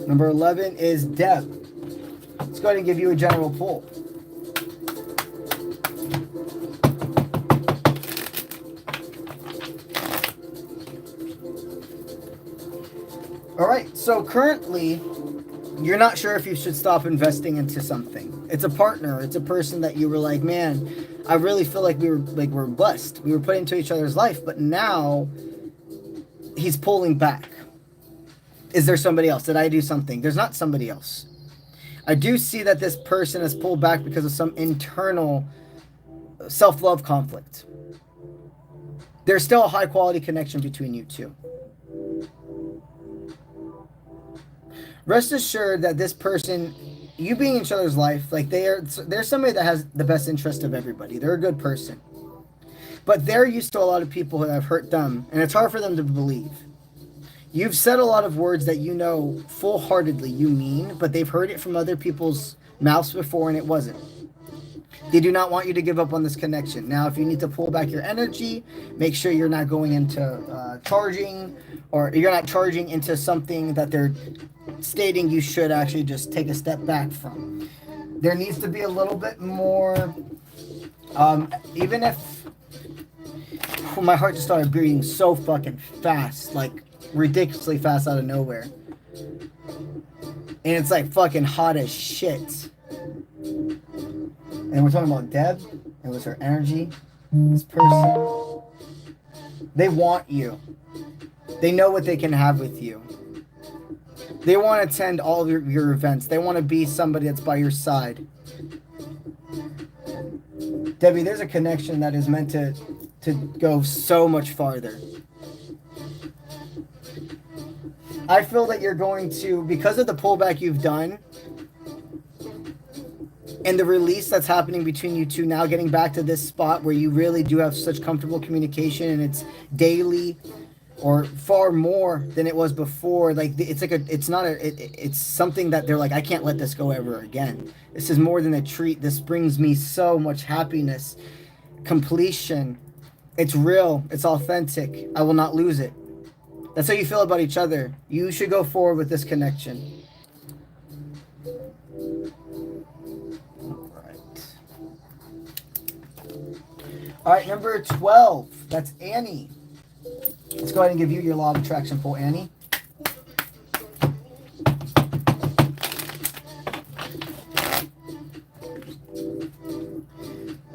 Number 11 is Deb. Let's go ahead and give you a general pull. All right, so currently, you're not sure if you should stop investing into something. It's a partner. It's a person that you were like, man, I really feel like we're blessed. We were put into each other's life, but now he's pulling back. Is there somebody else? Did I do something? There's not somebody else. I do see that this person has pulled back because of some internal self-love conflict. There's still a high quality connection between you two. Rest assured that this person, you being in each other's life, like they're somebody that has the best interest of everybody. They're a good person. But they're used to a lot of people who have hurt them, and it's hard for them to believe. You've said a lot of words that you know full-heartedly you mean, but they've heard it from other people's mouths before and it wasn't. They do not want you to give up on this connection. Now, if you need to pull back your energy, make sure you're not going into charging, or you're not charging into something that they're stating you should actually just take a step back from. There needs to be a little bit more, even if my heart just started beating so fucking fast, like ridiculously fast out of nowhere. And it's like fucking hot as shit. And we're talking about Deb. It was her energy. This person. They want you. They know what they can have with you. They want to attend all of your events. They want to be somebody that's by your side. Debbie, there's a connection that is meant to go so much farther. I feel that you're going to, because of the pullback you've done, and the release that's happening between you two now, getting back to this spot where you really do have such comfortable communication, and it's daily or far more than it was before. Like it's something that they're like, I can't let this go ever again. This is more than a treat. This brings me so much happiness, completion. It's real. It's authentic. I will not lose it. That's how you feel about each other. You should go forward with this connection. All right, number 12. That's Annie. Let's go ahead and give you your law of attraction pull, Annie.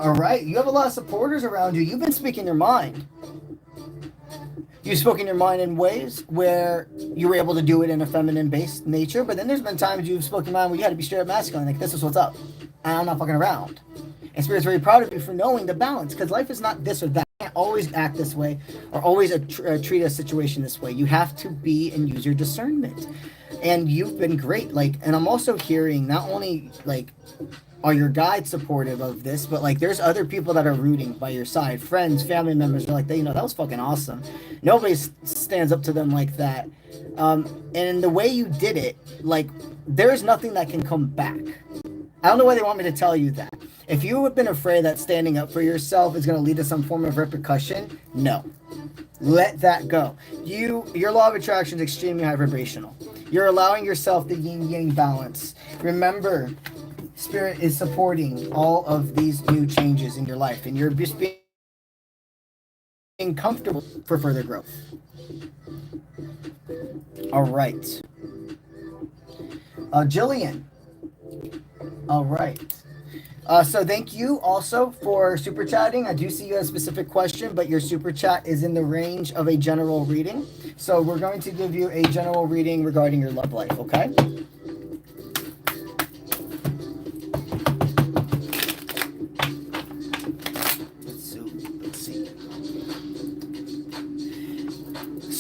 All right, you have a lot of supporters around you. You've been speaking your mind. You've spoken your mind in ways where you were able to do it in a feminine-based nature, but then there's been times you've spoken your mind where you had to be straight up masculine, like, this is what's up, and I'm not fucking around. And Spirit's very proud of you for knowing the balance, because life is not this or that. You can't always act this way or always treat a situation this way. You have to be and use your discernment. And you've been great. Like, and I'm also hearing not only like are your guides supportive of this, but like there's other people that are rooting by your side, friends, family members. They're like, that was fucking awesome. Nobody stands up to them like that. And the way you did it, like, there's nothing that can come back. I don't know why they want me to tell you that. If you have been afraid that standing up for yourself is going to lead to some form of repercussion, no. Let that go. Your law of attraction is extremely high vibrational. You're allowing yourself the yin-yang balance. Remember, Spirit is supporting all of these new changes in your life, and you're just being comfortable for further growth. All right. Jillian. All right. So thank you also for super chatting. I do see you have a specific question, but your super chat is in the range of a general reading. So we're going to give you a general reading regarding your love life, okay?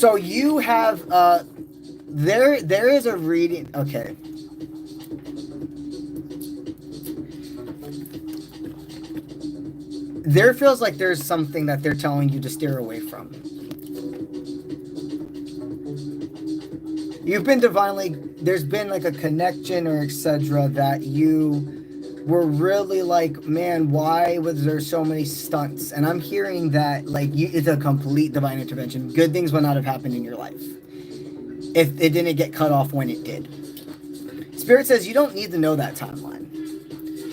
So you have there is a reading. Okay. There feels like there's something that they're telling you to steer away from. You've been divinely, there's been like a connection or etc. that you were really like, man, why was there so many stunts? And I'm hearing that like it's a complete divine intervention. Good things would not have happened in your life if it didn't get cut off when it did. Spirit says you don't need to know that timeline.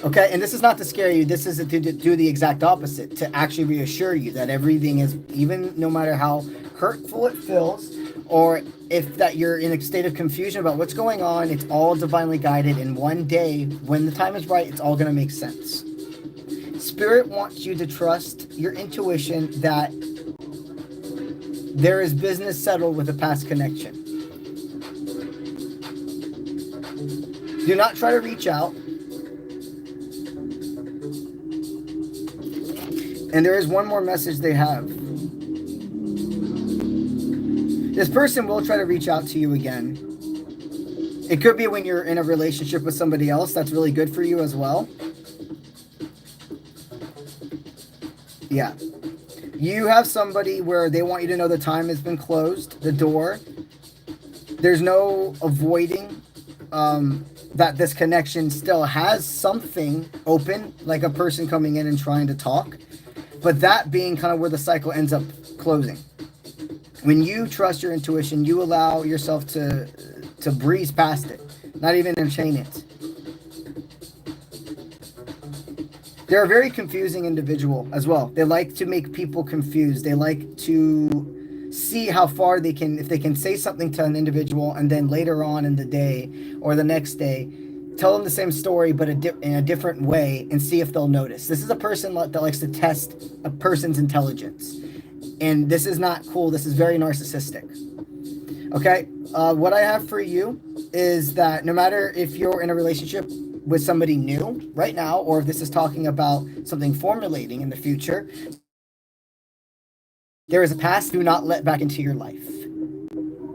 Okay, and this is not to scare you. This is to do the exact opposite, to actually reassure you that everything is, even no matter how hurtful it feels, or if that you're in a state of confusion about what's going on, it's all divinely guided, and one day, when the time is right, it's all going to make sense. Spirit wants you to trust your intuition that there is business settled with a past connection. Do not try to reach out. And there is one more message they have. This person will try to reach out to you again. It could be when you're in a relationship with somebody else. That's really good for you as well. Yeah. You have somebody where they want you to know the time has been closed, the door. There's no avoiding that this connection still has something open, like a person coming in and trying to talk. But that being kind of where the cycle ends up closing. When you trust your intuition, you allow yourself to breeze past it, not even enchain it. They're a very confusing individual as well. They like to make people confused. They like to see how far they can, if they can say something to an individual and then later on in the day or the next day, tell them the same story, but in a different way, and see if they'll notice. This is a person that likes to test a person's intelligence. And this is not cool. This is very narcissistic. Okay? What I have for you is that no matter if you're in a relationship with somebody new right now, or if this is talking about something formulating in the future, there is a past do not let back into your life.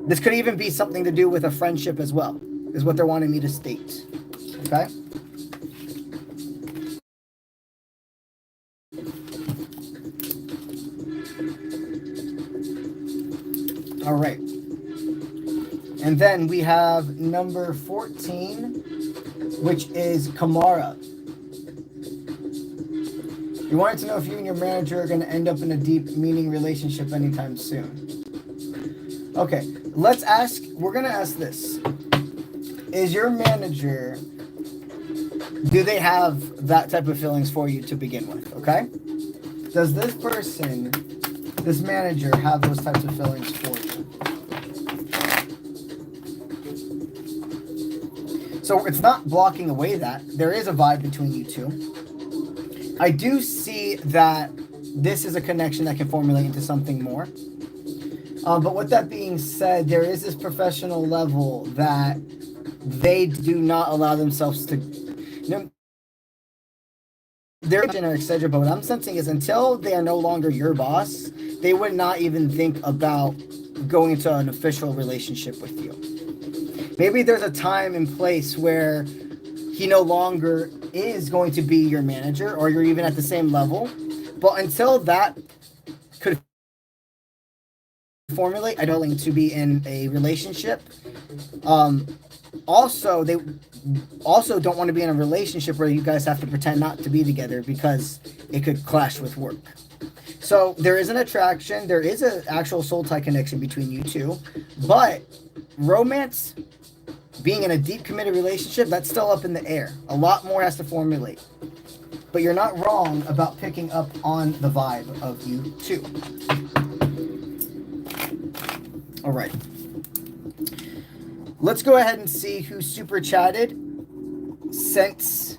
This could even be something to do with a friendship as well, is what they're wanting me to state. Okay? All right. And then we have number 14, which is Kamara. You wanted to know if you and your manager are going to end up in a deep, meaning relationship anytime soon. Okay, let's ask, we're going to ask this. Is your manager, do they have that type of feelings for you to begin with, okay? Does this person, this manager, have those types of feelings for you? So it's not blocking away that. There is a vibe between you two. I do see that this is a connection that can formulate into something more. But with that being said, there is this professional level that they do not allow themselves to, you know, they're 𝗟𝗓𝗧, but what I'm sensing is until they are no longer your boss, they would not even think about going into an official relationship with you. Maybe there's a time and place where he no longer is going to be your manager, or you're even at the same level. But until that could formulate, I don't to be in a relationship. Also, they also don't want to be in a relationship where you guys have to pretend not to be together because it could clash with work. So there is an attraction. There is an actual soul tie connection between you two. But romance, being in a deep committed relationship, that's still up in the air. A lot more has to formulate. But you're not wrong about picking up on the vibe of you two. All right. Let's go ahead and see who super chatted since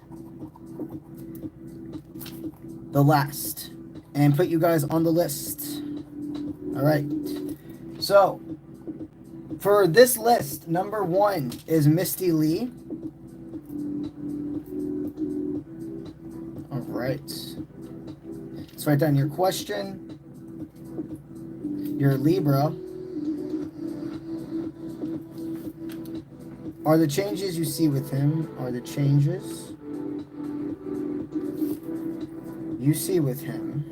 the last and put you guys on the list. All right. So for this list, number 1 is Misty Lee. All right. Let's write down your question. You're a Libra. Are the changes you see with him, are the changes you see with him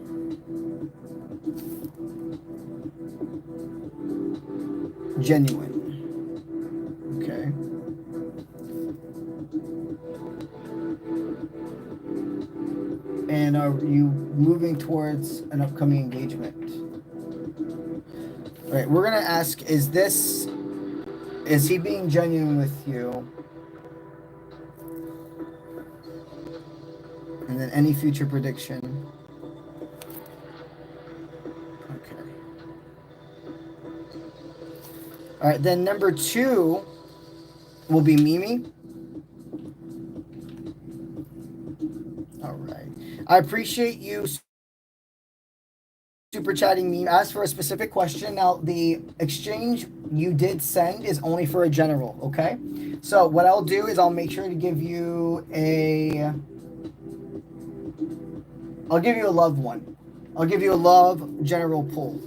genuine? Okay. And are you moving towards an upcoming engagement? All right, we're going to ask, is he being genuine with you? And then any future prediction. Okay. All right, then number 2 will be Mimi. All right. I appreciate you super chatting me. Ask for a specific question. Now, the exchange you did send is only for a general, okay? So what I'll do is I'll make sure to give you I'll give you a love one. I'll give you a love general pull.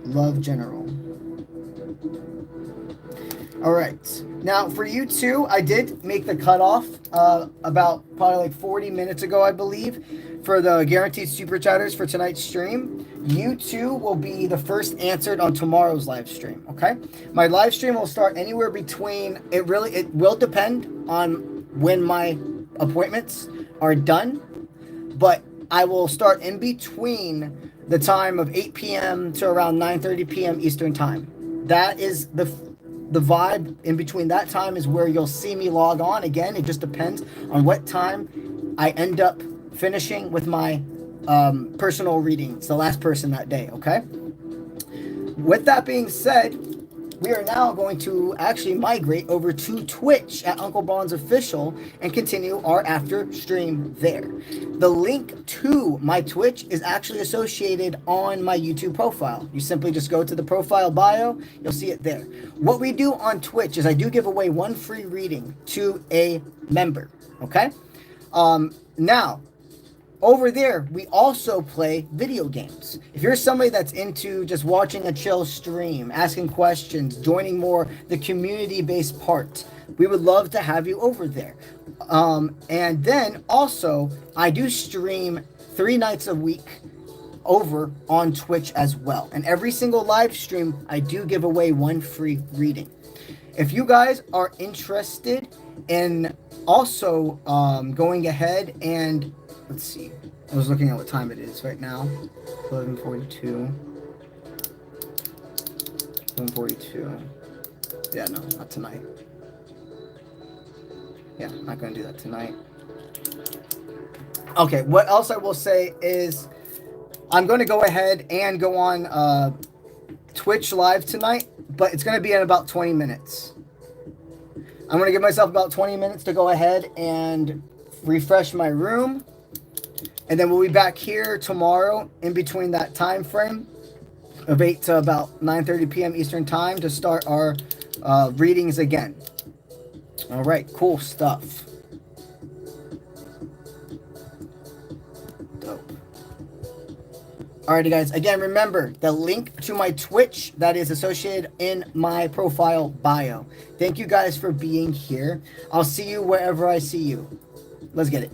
Love general. All right. Now, for you two, I did make the cutoff about probably like 40 minutes ago, I believe, for the guaranteed super chatters for tonight's stream. You two will be the first answered on tomorrow's live stream, okay? My live stream will start anywhere between, it will depend on when my appointments are done, but I will start in between the time of 8 p.m. to around 9:30 p.m. Eastern time. That is the vibe. In between that time is where you'll see me log on. Again, it just depends on what time I end up finishing with my personal readings, the last person that day, okay? With that being said, we are now going to actually migrate over to Twitch at UncleBronze Official and continue our after stream there. The link to my Twitch is actually associated on my YouTube profile. You simply just go to the profile bio, you'll see it there. What we do on Twitch is I do give away 1 free reading to a member, okay? Now, over there, we also play video games. If you're somebody that's into just watching a chill stream, asking questions, joining more the community-based part, we would love to have you over there. And then also, I do stream 3 nights a week over on Twitch as well. And every single live stream, I do give away 1 free reading. If you guys are interested in also going ahead and let's see. I was looking at what time it is right now. 11:42. 11:42. Yeah, no, not tonight. Yeah, I'm not going to do that tonight. Okay, what else I will say is I'm going to go ahead and go on Twitch live tonight, but it's going to be in about 20 minutes. I'm going to give myself about 20 minutes to go ahead and refresh my room. And then we'll be back here tomorrow in between that time frame of 8 to about 9:30 p.m. Eastern time to start our readings again. All right, cool stuff. Dope. Alrighty, guys. Again, remember the link to my Twitch that is associated in my profile bio. Thank you guys for being here. I'll see you wherever I see you. Let's get it.